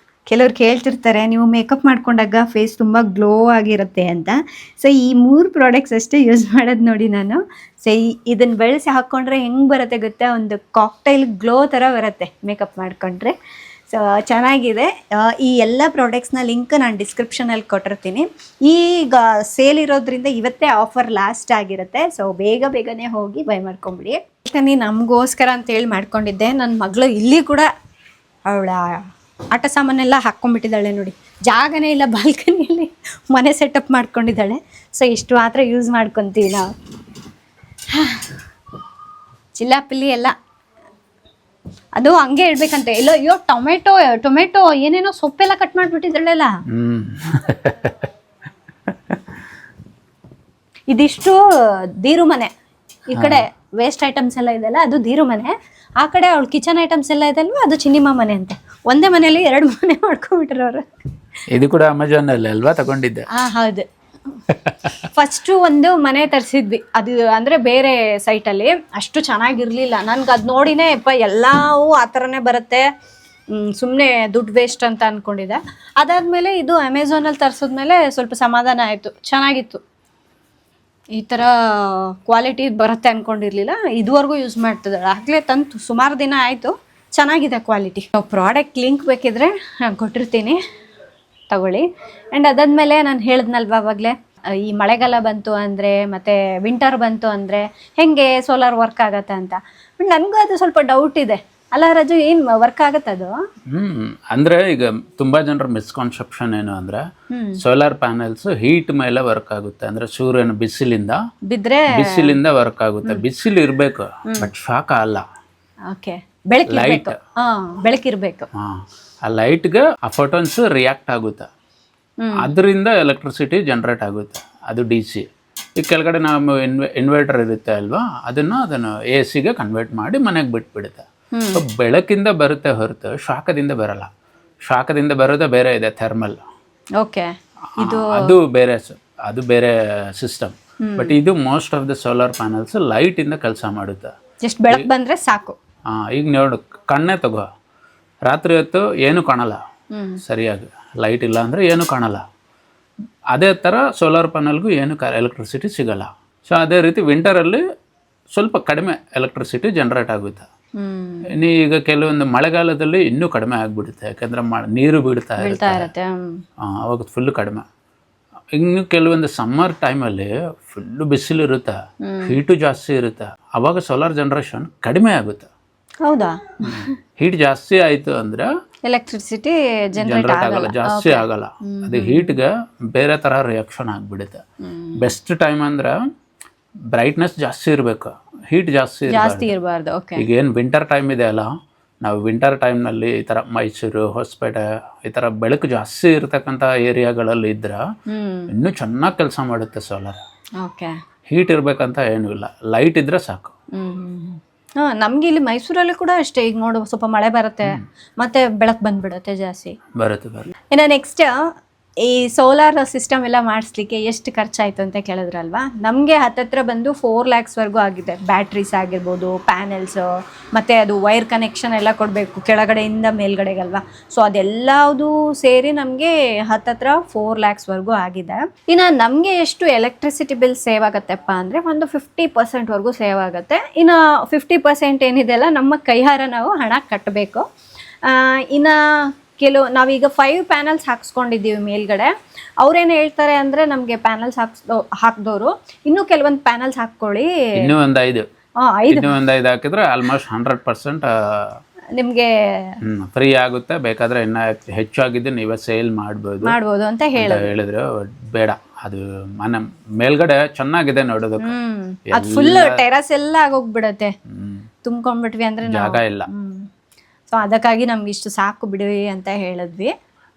ಕೆಲವ್ರು ಕೇಳ್ತಿರ್ತಾರೆ, ನೀವು ಮೇಕಪ್ ಮಾಡ್ಕೊಂಡಾಗ ಫೇಸ್ ತುಂಬ ಗ್ಲೋ ಆಗಿರುತ್ತೆ ಅಂತ. ಸೊ ಈ 3 ಪ್ರಾಡಕ್ಟ್ಸ್ ಅಷ್ಟೇ ಯೂಸ್ ಮಾಡೋದು ನೋಡಿ ನಾನು. ಸೊ ಇದನ್ನು ಬೆಳೆಸಿ ಹಾಕ್ಕೊಂಡ್ರೆ ಹೆಂಗೆ ಬರುತ್ತೆ ಗೊತ್ತಾ, ಒಂದು ಕಾಕ್ಟೈಲ್ ಗ್ಲೋ ಥರ ಬರುತ್ತೆ ಮೇಕಪ್ ಮಾಡಿಕೊಂಡ್ರೆ. ಸೊ ಚೆನ್ನಾಗಿದೆ. ಈ ಎಲ್ಲ ಪ್ರಾಡಕ್ಟ್ಸ್ನ ಲಿಂಕ್ ನಾನು ಡಿಸ್ಕ್ರಿಪ್ಷನಲ್ಲಿ ಕೊಟ್ಟಿರ್ತೀನಿ. ಈಗ ಸೇಲ್ ಇರೋದ್ರಿಂದ ಇವತ್ತೇ ಆಫರ್ ಲಾಸ್ಟ್ ಆಗಿರುತ್ತೆ. ಸೊ ಬೇಗನೆ ಹೋಗಿ ಬೈ ಮಾಡ್ಕೊಂಬಿಡಿ. ನಮಗೋಸ್ಕರ ಅಂತೇಳಿ ಮಾಡ್ಕೊಂಡಿದ್ದೆ. ನನ್ನ ಮಗಳು ಇಲ್ಲಿ ಕೂಡ ಅವಳ ಆಟ ಸಾಮಾನೆಲ್ಲ ಹಾಕ್ಕೊಂಡ್ಬಿಟ್ಟಿದ್ದಾಳೆ ನೋಡಿ, ಜಾಗನೇ ಇಲ್ಲ ಬಾಲ್ಕನಿಯಲ್ಲಿ, ಮನೆ ಸೆಟಪ್ ಮಾಡ್ಕೊಂಡಿದ್ದಾಳೆ. ಸೊ ಇಷ್ಟು ಮಾತ್ರ ಯೂಸ್ ಮಾಡ್ಕೊತೀವಿ ನಾವು. ಚಿಲ್ಲಾಪಿಲ್ಲಿ ಎಲ್ಲ ಅದು ಹಂಗೆ ಹೇಳ್ಬೇಕಂತೆ. ಎಲ್ಲೋ ಅಯ್ಯೋ ಟೊಮೆಟೊ ಏನೇನೋ ಸೊಪ್ಪೆಲ್ಲ ಕಟ್ ಮಾಡಿಬಿಟ್ಟಿದ್ದಾಳೆಲ್ಲ. ಇದಿಷ್ಟು ದೀರು ಮನೆ, ಈ ಕಡೆ ವೇಸ್ಟ್ ಐಟಮ್ಸ್ ಎಲ್ಲ ಇದೆಲ್ಲ ಅದು ದೀರು ಮನೆ, ಆ ಕಡೆ ಅವಳು ಕಿಚನ್ ಐಟಮ್ಸ್ ಎಲ್ಲ ಇದಲ್ವ ಅದು ಚಿನ್ನಿಮ್ಮ ಮನೆ ಅಂತೆ. ಒಂದೇ ಮನೆಯಲ್ಲಿ 2 ಮನೆ ಮಾಡ್ಕೊಂಡ್ಬಿಟ್ರು ಅವರು. ಇದು ಕೂಡ ಅಮೆಝಾನ್ ಅಲ್ಲಿ ಅಲ್ವಾ ತಗೊಂಡಿದ್ದೆ? ಹೌದು. ಫಸ್ಟು ಒಂದು ಮನೆ ತರಿಸಿದ್ವಿ, ಅದು ಅಂದರೆ ಬೇರೆ ಸೈಟಲ್ಲಿ, ಅಷ್ಟು ಚೆನ್ನಾಗಿರಲಿಲ್ಲ. ನನಗೆ ಅದು ನೋಡಿನೇ ಎಲ್ಲವೂ ಆ ಥರನೇ ಬರುತ್ತೆ, ಸುಮ್ಮನೆ ದುಡ್ಡು ವೇಸ್ಟ್ ಅಂತ ಅಂದ್ಕೊಂಡಿದ್ದೆ. ಅದಾದಮೇಲೆ ಇದು ಅಮೆಝಾನಲ್ಲಿ ತರಿಸಿದ್ಮೇಲೆ ಸ್ವಲ್ಪ ಸಮಾಧಾನ ಆಯಿತು, ಚೆನ್ನಾಗಿತ್ತು. ಈ ಥರ ಕ್ವಾಲಿಟಿ ಬರುತ್ತೆ ಅಂದ್ಕೊಂಡಿರಲಿಲ್ಲ, ಇದುವರೆಗೂ ಯೂಸ್ ಮಾಡ್ತಿದ್ದಾಳೆ. ಆಗಲೇ ತಂತು ಸುಮಾರು ದಿನ ಆಯಿತು, ಚೆನ್ನಾಗಿದೆ ಕ್ವಾಲಿಟಿ. ಪ್ರಾಡಕ್ಟ್ ಲಿಂಕ್ ಬೇಕಿದ್ರೆ ಕೊಟ್ಟಿರ್ತೀನಿ, ತಗೊಳ್ಳಿ. ಆ್ಯಂಡ್ ಅದಾದಮೇಲೆ ನಾನು ಹೇಳಿದ್ನಲ್ವ ಆವಾಗಲೇ, ಈ ಮಳೆಗಾಲ ಬಂತು ಅಂದರೆ ಮತ್ತು ವಿಂಟರ್ ಬಂತು ಅಂದರೆ ಹೇಗೆ ಸೋಲಾರ್ ವರ್ಕ್ ಆಗತ್ತೆ ಅಂತ. ಬಟ್ ನನಗೂ ಅದು ಸ್ವಲ್ಪ ಡೌಟ್ ಇದೆ ಅಲ್ಲ ರಾಜು, ಏನು ವರ್ಕ್ ಆಗತ್ತೆ ಅದು? ಅಂದರೆ ಈಗ ತುಂಬ ಜನರ ಮಿಸ್ಕಾನ್ಸೆಪ್ಷನ್ ಏನು ಅಂದರೆ ಸೋಲಾರ್ ಪ್ಯಾನೆಲ್ಸ್ ಹೀಟ್ ಮೇಲೆ ವರ್ಕ್ ಆಗುತ್ತೆ, ಅಂದರೆ ಸೂರ್ಯನ ಬಿಸಿಲಿಂದ ವರ್ಕ್ ಆಗುತ್ತೆ. ಬಿಸಿಲು ಇರಬೇಕು ಬಟ್ ಶಾಖ ಅಲ್ಲ. ಓಕೆ, ಬೆಳಕಿರ್ಬೇಕು. ಆ ಲೈಟ್ಗೆ ಆ ಫೋಟೋನ್ಸ್ ರಿಯಾಕ್ಟ್ ಆಗುತ್ತೆ, ಅದರಿಂದ ಎಲೆಕ್ಟ್ರಿಸಿಟಿ ಜನರೇಟ್ ಆಗುತ್ತೆ. ಅದು DC. ಈ ಕೆಳಗಡೆ ನಾವು ಇನ್ವರ್ಟರ್ ಇರುತ್ತೆ ಅಲ್ವಾ, ಅದನ್ನು AC ಗೆ ಕನ್ವರ್ಟ್ ಮಾಡಿ ಮನೆಗೆ ಬಿಟ್ಬಿಡುತ್ತೆ. ಸೊ ಬೆಳಕಿಂದ ಬರುತ್ತೆ ಹೊರತು ಶಾಖದಿಂದ ಬರಲ್ಲ. ಶಾಖದಿಂದ ಬರೋದೇ ಬೇರೆ ಇದೆ, ಥರ್ಮಲ್. ಓಕೆ, ಅದು ಬೇರೆ ಸಿಸ್ಟಮ್. ಬಟ್ ಇದು most of the solar panels light ಇಂದ ಕೆಲಸ ಮಾಡುತ್ತೆ. ಜಸ್ಟ್ ಬೆಳಕು ಬಂದ್ರೆ ಸಾಕು. ಈಗ ನೋಡು, ಕಣ್ಣೇ ತಗೋ, ರಾತ್ರಿ ಹೊತ್ತು ಏನೂ ಕಾಣಲ್ಲ ಸರಿಯಾಗಿ, ಲೈಟ್ ಇಲ್ಲ ಅಂದರೆ ಏನೂ ಕಾಣಲ್ಲ. ಅದೇ ಥರ ಸೋಲಾರ್ ಪ್ಯಾನಲ್ಗೂ ಏನು ಎಲೆಕ್ಟ್ರಿಸಿಟಿ ಸಿಗಲ್ಲ. ಸೊ ಅದೇ ರೀತಿ ವಿಂಟರಲ್ಲಿ ಸ್ವಲ್ಪ ಕಡಿಮೆ ಎಲೆಕ್ಟ್ರಿಸಿಟಿ ಜನ್ರೇಟ್ ಆಗುತ್ತೆ. ಈಗ ಕೆಲವೊಂದು ಮಳೆಗಾಲದಲ್ಲಿ ಇನ್ನೂ ಕಡಿಮೆ ಆಗಿಬಿಡುತ್ತೆ, ಯಾಕಂದರೆ ನೀರು ಬೀಳ್ತಾ ಇರುತ್ತೆ, ಅವಾಗ ಫುಲ್ಲು ಕಡಿಮೆ. ಇನ್ನು ಕೆಲವೊಂದು ಸಮ್ಮರ್ ಟೈಮಲ್ಲಿ ಫುಲ್ಲು ಬಿಸಿಲು ಇರುತ್ತೆ, ಹೀಟು ಜಾಸ್ತಿ ಇರುತ್ತೆ, ಅವಾಗ ಸೋಲಾರ್ ಜನ್ರೇಷನ್ ಕಡಿಮೆ ಆಗುತ್ತೆ. ಹೌದಾ? ಹೀಟ್ ಜಾಸ್ತಿ ಆಯಿತು ಅಂದರೆ ಎಲೆಕ್ಟ್ರಿಸಿಟಿ ಜನರೇಟ್ ಆಗಲ್ಲ, ಜಾಸ್ತಿ ಆಗಲ್ಲ. ಅದು ಹೀಟ್ಗೆ ಬೇರೆ ಥರ ರಿಯಾಕ್ಷನ್ ಆಗಿಬಿಡುತ್ತೆ. ಬೆಸ್ಟ್ ಟೈಮ್ ಅಂದ್ರೆ ಬ್ರೈಟ್ನೆಸ್ ಜಾಸ್ತಿ ಇರಬೇಕು, ಹೀಟ್ ಜಾಸ್ತಿ ಇರಬಾರ್ದು. ಈಗ ಏನು ವಿಂಟರ್ ಟೈಮ್ ಇದೆ ಅಲ್ಲ, ನಾವು ವಿಂಟರ್ ಟೈಮ್ನಲ್ಲಿ ಈ ಥರ ಮೈಸೂರು, ಹೊಸಪೇಟೆ ಈ ಥರ ಬೆಳಕು ಜಾಸ್ತಿ ಇರತಕ್ಕಂಥ ಏರಿಯಾಗಳಲ್ಲಿ ಇದ್ರೆ ಇನ್ನೂ ಚೆನ್ನಾಗಿ ಕೆಲಸ ಮಾಡುತ್ತೆ ಸೋಲಾರ್. ಹೀಟ್ ಇರಬೇಕಂತ ಏನೂ ಇಲ್ಲ, ಲೈಟ್ ಇದ್ರೆ ಸಾಕು. ನಮ್ಗೆ ಇಲ್ಲಿ ಮೈಸೂರಲ್ಲಿ ಕೂಡ ಅಷ್ಟೇ. ಈಗ ನೋಡು, ಸ್ವಲ್ಪ ಮಳೆ ಬರುತ್ತೆ, ಮತ್ತೆ ಬೆಳಕು ಬಂದ್ಬಿಡುತ್ತೆ ಜಾಸ್ತಿ ಬರುತ್ತೆ. ಇನ್ನು ನೆಕ್ಸ್ಟ್ ಈ ಸೋಲಾರ್ ಸಿಸ್ಟಮ್ ಎಲ್ಲ ಮಾಡಿಸ್ಲಿಕ್ಕೆ ಎಷ್ಟು ಖರ್ಚಾಯಿತು ಅಂತ ಕೇಳಿದ್ರಲ್ವಾ? ನಮಗೆ ಹತ್ತತ್ರ ಬಂದು 4 lakhsವರೆಗೂ ಆಗಿದೆ. ಬ್ಯಾಟ್ರೀಸ್ ಆಗಿರ್ಬೋದು, ಪ್ಯಾನೆಲ್ಸ್, ಮತ್ತು ಅದು ವೈರ್ ಕನೆಕ್ಷನ್ ಎಲ್ಲ ಕೊಡಬೇಕು ಕೆಳಗಡೆಯಿಂದ ಮೇಲ್ಗಡೆಗಲ್ವಾ. ಸೊ ಅದೆಲ್ಲದು ಸೇರಿ ನಮಗೆ ಹತ್ತತ್ರ 4 lakhsವರೆಗೂ ಆಗಿದೆ. ಇನ್ನು ನಮಗೆ ಎಷ್ಟು ಎಲೆಕ್ಟ್ರಿಸಿಟಿ ಬಿಲ್ ಸೇವ್ ಆಗುತ್ತೆಪ್ಪ ಅಂದರೆ ಒಂದು 50%ವರೆಗೂ ಸೇವ್ ಆಗುತ್ತೆ. ಇನ್ನು 50% ಏನಿದೆಯಲ್ಲ ನಮ್ಮ ಕೈಹಾರ ನಾವು ಹಣ ಕಟ್ಟಬೇಕು. ಇನ್ನು ನಾವೀಗ 5 ಪ್ಯಾನಲ್ಸ್ ಹಾಕ್ಸ್ಕೊಂಡಿದ್ದೀವಿ ಮೇಲ್ಗಡೆ. ಅವ್ರೇನು ಹೇಳ್ತಾರೆ ಅಂದರೆ ನಮಗೆ ಪ್ಯಾನಲ್ಸ್ ಹಾಕಿದವರು ಇನ್ನೂ ಕೆಲವೊಂದು ಪ್ಯಾನಲ್ಸ್ ಹಾಕ್ಕೊಳ್ಳಿ, ಇನ್ನೂ ಒಂದು 5 ಹಾಕಿದ್ರೆ ಆಲ್ಮೋಸ್ಟ್ 100% ನಿಮಗೆ ಫ್ರೀ ಆಗುತ್ತೆ. ಬೇಕಾದ್ರೆ ಇನ್ನ ಹೆಚ್ಚಾಗಿದ್ದು ನೀವೇ ಸೇಲ್ ಮಾಡ್ಬೋದು ಅಂತ ಹೇಳಿದ್ರು. ಬೇಡ, ಅದು ಮನೆ ಮೇಲ್ಗಡೆ ಚೆನ್ನಾಗಿದೆ ನೋಡೋದಕ್ಕೆ, ಅದು ಫುಲ್ ಟೆರಸ್ ಎಲ್ಲ ಆಗೋಗ್ಬಿಡತ್ತೆ, ತುಂಬ್ಕೊಂಡ್ಬಿಟ್ವಿ ಅಂದ್ರೆ ಜಾಗ ಇಲ್ಲ. ಸೊ ಅದಕ್ಕಾಗಿ ನಮ್ಗೆ ಇಷ್ಟು ಸಾಕು ಬಿಡಿ ಅಂತ ಹೇಳಿದ್ವಿ.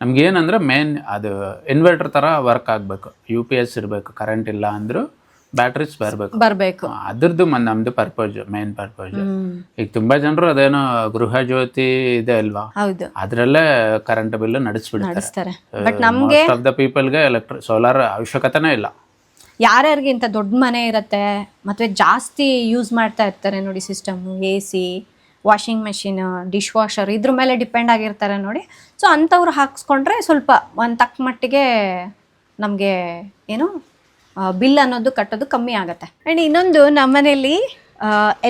ನಮ್ಗೆ ಏನಂದ್ರೆ ಮೇನ್ ಅದು ಇನ್ವರ್ಟರ್ ತರ ವರ್ಕ್ ಆಗಬೇಕು, UPS ಇರಬೇಕು, ಕರೆಂಟ್ ಇಲ್ಲ ಅಂದ್ರೂ ಬ್ಯಾಟ್ರೀಸ್ ಬರಬೇಕು. ಅದ್ರದ್ದು ನಮ್ದು ಮೇನ್ ಪರ್ಪಸ್. ಈಗ ತುಂಬಾ ಜನರು ಅದೇನೋ ಗೃಹ ಜ್ಯೋತಿ ಇದೆ ಅಲ್ವಾ, ಅದ್ರಲ್ಲೇ ಕರೆಂಟ್ ಬಿಲ್ ನಡೆಸ್ಬಿಡ್ತಾರೆ. ಬಟ್ ನಮ್ಗೆ ಆಫ್ ದ ಪೀಪಲ್ಗೆ ಸೋಲಾರ್ ಅವಶ್ಯಕತೆನೇ ಇಲ್ಲ. ಯಾರ್ಯಾರಿಗೆ ಇಂಥ ದೊಡ್ಡ ಮನೆ ಇರುತ್ತೆ ಮತ್ತೆ ಜಾಸ್ತಿ ಯೂಸ್ ಮಾಡ್ತಾ ಇರ್ತಾರೆ ನೋಡಿ, system, AC, washing machine, dish washer, ಇದ್ರ ಮೇಲೆ ಡಿಪೆಂಡ್ ಆಗಿರ್ತಾರೆ ನೋಡಿ. ಸೊ ಅಂಥವ್ರು ಹಾಕ್ಸ್ಕೊಂಡ್ರೆ ಸ್ವಲ್ಪ ಒಂದು ತಕ್ಕ ಮಟ್ಟಿಗೆ ನಮಗೆ ಏನು ಬಿಲ್ ಅನ್ನೋದು ಕಟ್ಟೋದು ಕಮ್ಮಿ ಆಗುತ್ತೆ. ಆ್ಯಂಡ್ ಇನ್ನೊಂದು ನಮ್ಮನೇಲಿ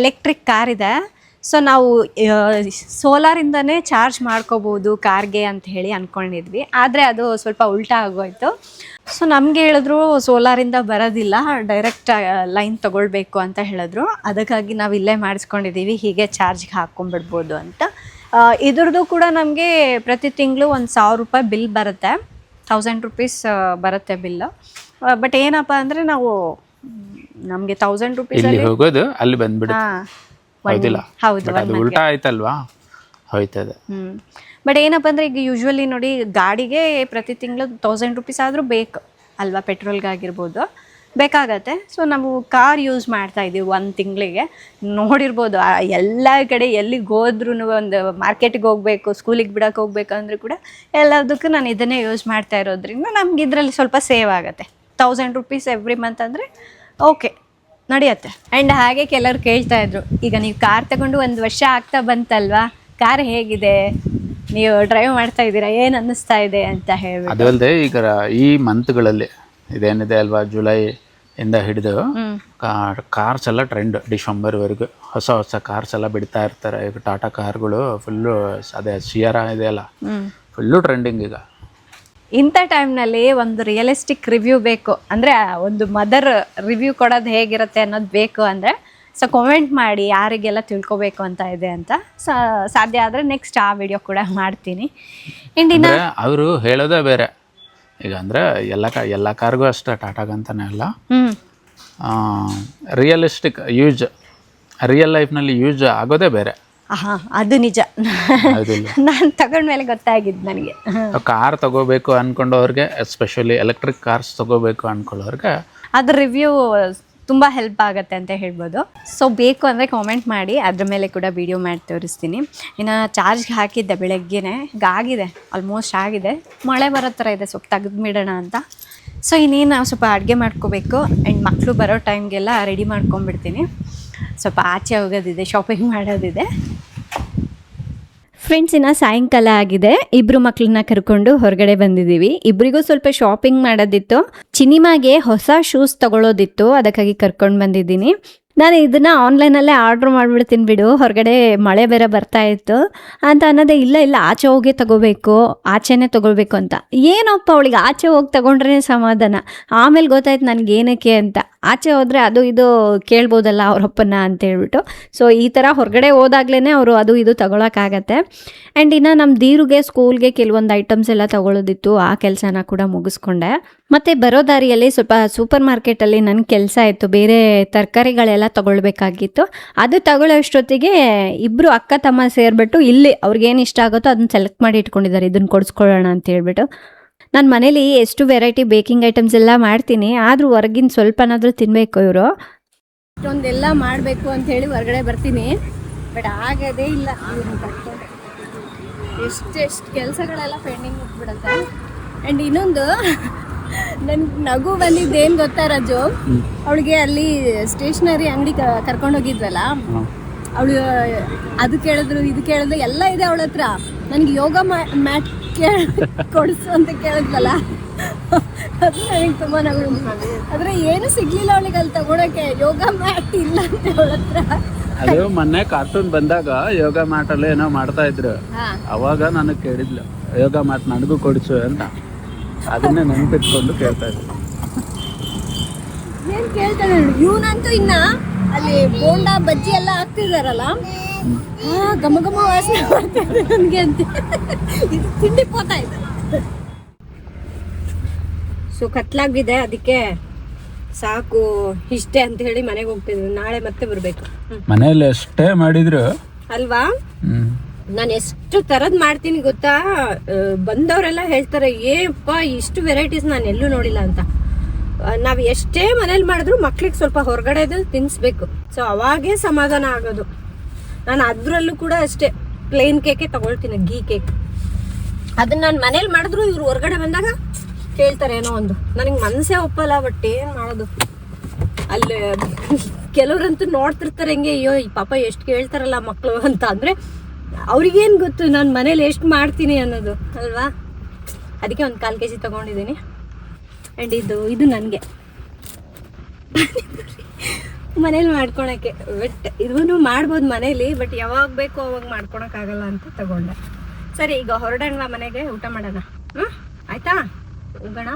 ಎಲೆಕ್ಟ್ರಿಕ್ ಕಾರ್ ಇದೆ. ಸೊ ನಾವು ಸೋಲಾರಿಂದನೇ ಚಾರ್ಜ್ ಮಾಡ್ಕೋಬೋದು ಕಾರ್ಗೆ ಅಂತ ಹೇಳಿ ಅಂದ್ಕೊಂಡಿದ್ವಿ, ಆದರೆ ಅದು ಸ್ವಲ್ಪ ಉಲ್ಟಾ ಆಗೋಯ್ತು. ಸೊ ನಮಗೆ ಹೇಳಿದ್ರು ಸೋಲಾರಿಂದ ಬರೋದಿಲ್ಲ, ಡೈರೆಕ್ಟ್ ಲೈನ್ ತೊಗೊಳ್ಬೇಕು ಅಂತ ಹೇಳಿದ್ರು. ಅದಕ್ಕಾಗಿ ನಾವು ಇಲ್ಲೇ ಮಾಡಿಸ್ಕೊಂಡಿದ್ದೀವಿ, ಹೀಗೆ ಚಾರ್ಜ್ಗೆ ಹಾಕ್ಕೊಂಡ್ಬಿಡ್ಬೋದು ಅಂತ. ಇದ್ರದ್ದು ಕೂಡ ನಮಗೆ ಪ್ರತಿ ತಿಂಗಳು ಒಂದು 1000 ರೂಪಾಯಿ ಬಿಲ್ ಬರುತ್ತೆ, 1000 rupees ಬರುತ್ತೆ ಬಿಲ್ಲು. ಬಟ್ ಏನಪ್ಪ ಅಂದರೆ ನಾವು ನಮಗೆ 1000 rupees ಹೋಗೋದು ಅಲ್ಲಿ ಬಂದ್ಬಿಡುತ್ತೆ. ಹೌದು, ಅದು ಉಲ್ಟಾ ಆಯ್ತಲ್ವಾ, ಹೋಯ್ತದೆ. ಬಟ್ ಏನಪ್ಪ ಅಂದರೆ ಈಗ ಯೂಶ್ವಲಿ ನೋಡಿ ಗಾಡಿಗೆ ಪ್ರತಿ ತಿಂಗಳು 1000 rupees ಆದರೂ ಬೇಕು ಅಲ್ವಾ, ಪೆಟ್ರೋಲ್ಗಾಗಿರ್ಬೋದು ಬೇಕಾಗತ್ತೆ. ಸೊ ನಾವು ಕಾರ್ ಯೂಸ್ ಮಾಡ್ತಾ ಇದ್ದೀವಿ 1 ತಿಂಗಳಿಗೆ. ನೋಡಿರ್ಬೋದು ಎಲ್ಲ ಕಡೆ ಎಲ್ಲಿಗೆ ಹೋದ್ರೂ, ಒಂದು ಮಾರ್ಕೆಟಿಗೆ ಹೋಗಬೇಕು, ಸ್ಕೂಲಿಗೆ ಬಿಡೋಕೆ ಹೋಗ್ಬೇಕು ಅಂದರೂ ಕೂಡ ಎಲ್ಲದಕ್ಕೂ ನಾನು ಇದನ್ನೇ ಯೂಸ್ ಮಾಡ್ತಾ ಇರೋದ್ರಿಂದ ನಮ್ಗೆ ಇದರಲ್ಲಿ ಸ್ವಲ್ಪ ಸೇವ್ ಆಗುತ್ತೆ. 1000 rupees ಎವ್ರಿ ಮಂತ್ ಅಂದರೆ ಓಕೆ, ನಡೆಯುತ್ತೆ. ಆ್ಯಂಡ್ ಹಾಗೆ ಕೆಲವರು ಕೇಳ್ತಾ ಇದ್ರು, ಈಗ ನೀವು ಕಾರ್ ತಗೊಂಡು 1 ವರ್ಷ ಆಗ್ತಾ ಬಂತಲ್ವಾ, ಕಾರ್ ಹೇಗಿದೆ, ನೀವು ಡ್ರೈವ್ ಮಾಡ್ತಾ ಇದ್ದೀರಾ, ಏನು ಅನ್ನಿಸ್ತಾ ಇದೆ ಅಂತ ಹೇಳ್ಬಿಟ್ಟು. ಅದು ಅಲ್ಲದೆ ಈಗ ಈ ಮಂತ್ಗಳಲ್ಲಿ ಇದೇನಿದೆ ಅಲ್ವಾ, ಜುಲೈ ಇಂದ ಹಿಡಿದು ಕಾರ್ಸ್ ಎಲ್ಲ ಟ್ರೆಂಡ್, ಡಿಸೆಂಬರ್ವರೆಗೂ ಹೊಸ ಕಾರ್ಸ್ ಎಲ್ಲ ಬಿಡ್ತಾ ಇರ್ತಾರೆ. ಈಗ ಟಾಟಾ ಕಾರ್ಗಳು ಫುಲ್ಲು, ಅದೇ ಸಿಯರಾ ಇದೆಯಲ್ಲ, ಫುಲ್ಲು ಟ್ರೆಂಡಿಂಗ್ ಈಗ. ಇಂಥ ಟೈಮ್ನಲ್ಲಿ ಒಂದು ರಿಯಲಿಸ್ಟಿಕ್ ರಿವ್ಯೂ ಬೇಕು ಅಂದರೆ, ಒಂದು ಮದರ್ ರಿವ್ಯೂ ಕೊಡೋದು ಹೇಗಿರುತ್ತೆ ಅನ್ನೋದು ಬೇಕು ಅಂದರೆ, ಸೊ ಕಾಮೆಂಟ್ ಮಾಡಿ ಯಾರಿಗೆಲ್ಲ ತಿಳ್ಕೊಬೇಕು ಅಂತ ಇದೆ ಅಂತ. ಸಾಧ್ಯ ಆದರೆ ನೆಕ್ಸ್ಟ್ ಆ ವಿಡಿಯೋ ಕೂಡ ಮಾಡ್ತೀನಿ. ಇಂಡಿನ ಅವರು ಹೇಳೋದೇ ಬೇರೆ. ಈಗ ಅಂದರೆ ಎಲ್ಲ ಕಾರ್ಗೂ ಅಷ್ಟೇ, ಟಾಟಾಗಂತಾನೆ ಅಲ್ಲ, ರಿಯಲಿಸ್ಟಿಕ್ ಯೂಸ್, ರಿಯಲ್ ಲೈಫ್ನಲ್ಲಿ ಯೂಸ್ ಆಗೋದೇ ಬೇರೆ. ಅದು ನಿಜ, ನಾನು ತಗೊಂಡ್ಮೇಲೆ ಗೊತ್ತಾಗಿದ್ದು ನನಗೆ. ಕಾರ್ ತಗೋಬೇಕು ಅನ್ಕೊಂಡವ್ರಿಗೆ, ಎಸ್ಪೆಷಲಿ ಎಲೆಕ್ಟ್ರಿಕ್ ಕಾರ್ಸ್ ತಗೋಬೇಕು ಅನ್ಕೊಳ್ಳೋರ್ಗೆ ಅದ್ರ ರಿವ್ಯೂ ತುಂಬ ಹೆಲ್ಪ್ ಆಗುತ್ತೆ ಅಂತ ಹೇಳ್ಬೋದು. ಸೊ ಬೇಕು ಅಂದರೆ ಕಾಮೆಂಟ್ ಮಾಡಿ, ಅದ್ರ ಮೇಲೆ ಕೂಡ ವಿಡಿಯೋ ಮಾಡಿ ತೋರಿಸ್ತೀನಿ. ಇನ್ನು ಚಾರ್ಜ್ಗೆ ಹಾಕಿದ್ದೆ ಬೆಳಗ್ಗೆನೇ, ಆಗಿದೆ, ಆಲ್ಮೋಸ್ಟ್ ಆಗಿದೆ. ಮಳೆ ಬರೋ ಥರ ಇದೆ, ಸ್ವಲ್ಪ ತೆಗೆದ್ಬಿಡೋಣ ಅಂತ. ಸೊ ಇನ್ನೇನು ನಾವು ಸ್ವಲ್ಪ ಅಡುಗೆ ಮಾಡ್ಕೋಬೇಕು. ಆ್ಯಂಡ್ ಮಕ್ಕಳು ಬರೋ ಟೈಮ್ಗೆಲ್ಲ ರೆಡಿ ಮಾಡ್ಕೊಂಡ್ಬಿಡ್ತೀನಿ. ಸ್ವಲ್ಪ ಆಚೆ ಹೋಗೋದಿದೆ, ಶಾಪಿಂಗ್ ಮಾಡೋದಿದೆ. ಫ್ರೆಂಡ್ಸ್, ಇನ್ನು ಸಾಯಂಕಾಲ ಆಗಿದೆ. ಇಬ್ರು ಮಕ್ಕಳನ್ನ ಕರ್ಕೊಂಡು ಹೊರಗಡೆ ಬಂದಿದ್ದೀವಿ. ಇಬ್ಬರಿಗೂ ಸ್ವಲ್ಪ ಶಾಪಿಂಗ್ ಮಾಡೋದಿತ್ತು. ಚಿನಿಮಾಗೆ ಹೊಸ ಶೂಸ್ ತಗೊಳ್ಳೋದಿತ್ತು, ಅದಕ್ಕಾಗಿ ಕರ್ಕೊಂಡು ಬಂದಿದ್ದೀನಿ. ನಾನು ಇದನ್ನು ಆನ್ಲೈನಲ್ಲೇ ಆರ್ಡ್ರ್ ಮಾಡಿಬಿಡ್ತೀನಿ ಬಿಡು, ಹೊರಗಡೆ ಮಳೆ ಬೇರೆ ಬರ್ತಾ ಇತ್ತು ಅಂತ ಅನ್ನೋದೇ. ಇಲ್ಲ ಆಚೆ ಹೋಗಿ ತಗೋಬೇಕು, ಆಚೆನೇ ತಗೊಳ್ಬೇಕು ಅಂತ. ಏನಪ್ಪ ಅವಳಿಗೆ ಆಚೆ ಹೋಗಿ ತಗೊಂಡ್ರೆ ಸಮಾಧಾನ. ಆಮೇಲೆ ಗೊತ್ತಾಯ್ತು ನನಗೆ ಏನಕ್ಕೆ ಅಂತ. ಆಚೆ ಹೋದರೆ ಅದು ಇದು ಕೇಳ್ಬೋದಲ್ಲ ಅವರಪ್ಪನ ಅಂತ ಹೇಳ್ಬಿಟ್ಟು. ಸೊ ಈ ಥರ ಹೊರಗಡೆ ಹೋದಾಗ್ಲೇ ಅವರು ಅದು ಇದು ತಗೊಳಕ್ಕಾಗತ್ತೆ. ಆ್ಯಂಡ್ ಇನ್ನು ನಮ್ಮ ದೀರುಗೆ ಸ್ಕೂಲ್ಗೆ ಕೆಲವೊಂದು ಐಟಮ್ಸ್ ಎಲ್ಲ ತಗೊಳ್ಳೋದಿತ್ತು, ಆ ಕೆಲಸನ ಕೂಡ ಮುಗಿಸ್ಕೊಂಡೆ. ಮತ್ತು ಬರೋ ದಾರಿಯಲ್ಲಿ ಸ್ವಲ್ಪ ಸೂಪರ್ ಮಾರ್ಕೆಟಲ್ಲಿ ನನ್ನ ಕೆಲಸ ಇತ್ತು, ಬೇರೆ ತರಕಾರಿಗಳೆಲ್ಲ ತಗೊಳ್ಬೇಕಾಗಿತ್ತು. ಅದು ತಗೊಳ್ಳೋಷ್ಟೊತ್ತಿಗೆ ಇಬ್ಬರು ಅಕ್ಕ ತಮ್ಮ ಸೇರಿಬಿಟ್ಟು ಇಲ್ಲಿ ಅವ್ರಿಗೇನು ಇಷ್ಟ ಆಗುತ್ತೋ ಅದನ್ನ ಸೆಲೆಕ್ಟ್ ಮಾಡಿ ಇಟ್ಕೊಂಡಿದ್ದಾರೆ, ಇದನ್ನು ಕೊಡಿಸ್ಕೊಳ್ಳೋಣ ಅಂತ ಹೇಳ್ಬಿಟ್ಟು. ನಾನು ಮನೇಲಿ ಎಷ್ಟು ವೆರೈಟಿ ಬೇಕಿಂಗ್ ಐಟಮ್ಸ್ ಎಲ್ಲ ಮಾಡ್ತೀನಿ, ಆದರೂ ಹೊರಗಿನ ಸ್ವಲ್ಪನಾದರೂ ತಿನ್ನಬೇಕು ಇವರು. ಇಷ್ಟೊಂದೆಲ್ಲ ಮಾಡಬೇಕು ಅಂಥೇಳಿ ಹೊರಗಡೆ ಬರ್ತೀನಿ, ಬಟ್ ಆಗೋದೇ ಇಲ್ಲ. ಎಷ್ಟೆಷ್ಟು ಕೆಲಸಗಳೆಲ್ಲ ಪೆಂಡಿಂಗ್ ಇಟ್ಬಿಡುತ್ತೆ. ಆ್ಯಂಡ್ ಇನ್ನೊಂದು ನನ್ಗೆ ನಗು ಬಂದಿದ್ದೇನು ಗೊತ್ತಾ ರಾಜು, ಅವಳಿಗೆ ಅಲ್ಲಿ ಸ್ಟೇಷನರಿ ಅಂಗಡಿ ಕರ್ಕೊಂಡೋಗಿದ್ವಲ್ಲ, ಅವಳು ಅದು ಕೇಳಿದ್ರು ಇದು ಕೇಳಿದ್ರು ಎಲ್ಲ ಇದೆ ಅವಳ ಹತ್ರ. ನನಗೆ ಯೋಗ ಮ್ಯಾಟ್ ಕೊಡಿಸು ಅಂತ ಕೇಳಿದ್ವಲ್ಲ, ಅದು ನನಗೆ ತುಂಬ ನಗು. ಆದರೆ ಏನು ಸಿಗ್ಲಿಲ್ಲ ಅವಳಿಗೆ ಅಲ್ಲಿ ತಗೊಳಕ್ಕೆ, ಯೋಗ ಮ್ಯಾಟ್ ಇಲ್ಲ ಅಂತ ಅವಳ ಹತ್ರ. ಅದು ಮೊನ್ನೆ ಕಾರ್ಟೂನ್ ಬಂದಾಗ ಯೋಗ ಮ್ಯಾಟ್ ಅಲ್ಲಿ ಏನೋ ಮಾಡ್ತಾ ಇದ್ರು, ಅವಾಗ ನನಗೆ ಕೇಳಿದ್ಲು ಯೋಗ ಮ್ಯಾಟ್ ನನಗೂ ಕೊಡಿಸು ಅಂತ. ಅದನ್ನೇ ನೆನಪಿಟ್ಕೊಂಡು ಕೇಳ್ತಾ ಇದ್ರು. ಏನ್ ಕೇಳ್ತಾನೆ ಇವನಂತೂ ಇನ್ನ ಅಲ್ಲಿ ಬೋಂಡಾ ಬಜ್ಜಿ ಎಲ್ಲ ಹಾಕ್ತಿದಾರಲ್ಲ, ಘಮ ಘಮ ವಾಸನೆ ಮಾಡ್ತಿದ್ರು ನನಗೆ ಅಂತ. ಇದು ತಿಂಡಿ ಪೋತಾ ಇದೆ. ಸೊ ಕತ್ಲಾಗಿದೆ, ಅದಕ್ಕೆ ಸಾಕು ಇಷ್ಟೇ ಅಂತ ಹೇಳಿ ಮನೆಗೆ ಹೋಗ್ತಿದ್ವಿ. ನಾಳೆ ಮತ್ತೆ ಬರ್ಬೇಕು. ಮನೇಲಿ ಎಷ್ಟೇ ಮಾಡಿದ್ರು ಅಲ್ವಾ, ನಾನು ಎಷ್ಟು ಥರದ್ ಮಾಡ್ತೀನಿ ಗೊತ್ತಾ. ಬಂದವರೆಲ್ಲ ಹೇಳ್ತಾರೆ ಏಪ್ಪ ಇಷ್ಟು ವೆರೈಟೀಸ್ ನಾನು ಎಲ್ಲೂ ನೋಡಿಲ್ಲ ಅಂತ. ನಾವು ಎಷ್ಟೇ ಮನೇಲಿ ಮಾಡಿದ್ರು ಮಕ್ಳಿಗೆ ಸ್ವಲ್ಪ ಹೊರಗಡೆದಲ್ಲಿ ತಿನ್ನಿಸ್ಬೇಕು, ಸೊ ಅವಾಗೇ ಸಮಾಧಾನ ಆಗೋದು. ನಾನು ಅದರಲ್ಲೂ ಕೂಡ ಅಷ್ಟೇ ಪ್ಲೇನ್ ಕೇಕೆ ತಗೊಳ್ತೀನಿ, ಘೀ ಕೇಕ್. ಅದನ್ನ ನಾನು ಮನೇಲಿ ಮಾಡಿದ್ರು ಇವ್ರು ಹೊರಗಡೆ ಬಂದಾಗ ಕೇಳ್ತಾರೆ ಏನೋ ಒಂದು. ನನಗೆ ಮನಸ್ಸೇ ಒಪ್ಪಲ್ಲ, ಬಟ್ ಏನು ಮಾಡೋದು. ಅಲ್ಲಿ ಕೆಲವ್ರಂತೂ ನೋಡ್ತಿರ್ತಾರೆ ಹೆಂಗೆ, ಅಯ್ಯೋ ಈ ಪಾಪ ಎಷ್ಟು ಕೇಳ್ತಾರಲ್ಲ ಮಕ್ಕಳು ಅಂತ. ಅಂದರೆ ಅವ್ರಿಗೇನು ಗೊತ್ತು ನಾನು ಮನೇಲಿ ಎಷ್ಟು ಮಾಡ್ತೀನಿ ಅನ್ನೋದು ಅಲ್ವಾ. ಅದಕ್ಕೆ ಒಂದು 1/4 kg ತೊಗೊಂಡಿದ್ದೀನಿ. ಆ್ಯಂಡ್ ಇದು ನನಗೆ ಮನೇಲಿ ಮಾಡ್ಕೊಳಕ್ಕೆ. ಬಟ್ ಇದನ್ನು ಮಾಡ್ಬೋದು ಮನೇಲಿ, ಬಟ್ ಯಾವಾಗ ಬೇಕೋ ಅವಾಗ ಮಾಡ್ಕೊಳಕ್ಕಾಗಲ್ಲ ಅಂತ ತಗೊಂಡೆ. ಸರಿ, ಈಗ ಹೊರಡೋಣ ಮನೆಗೆ, ಊಟ ಮಾಡೋಣ. ಆಯ್ತಾ, ಹೋಗೋಣ.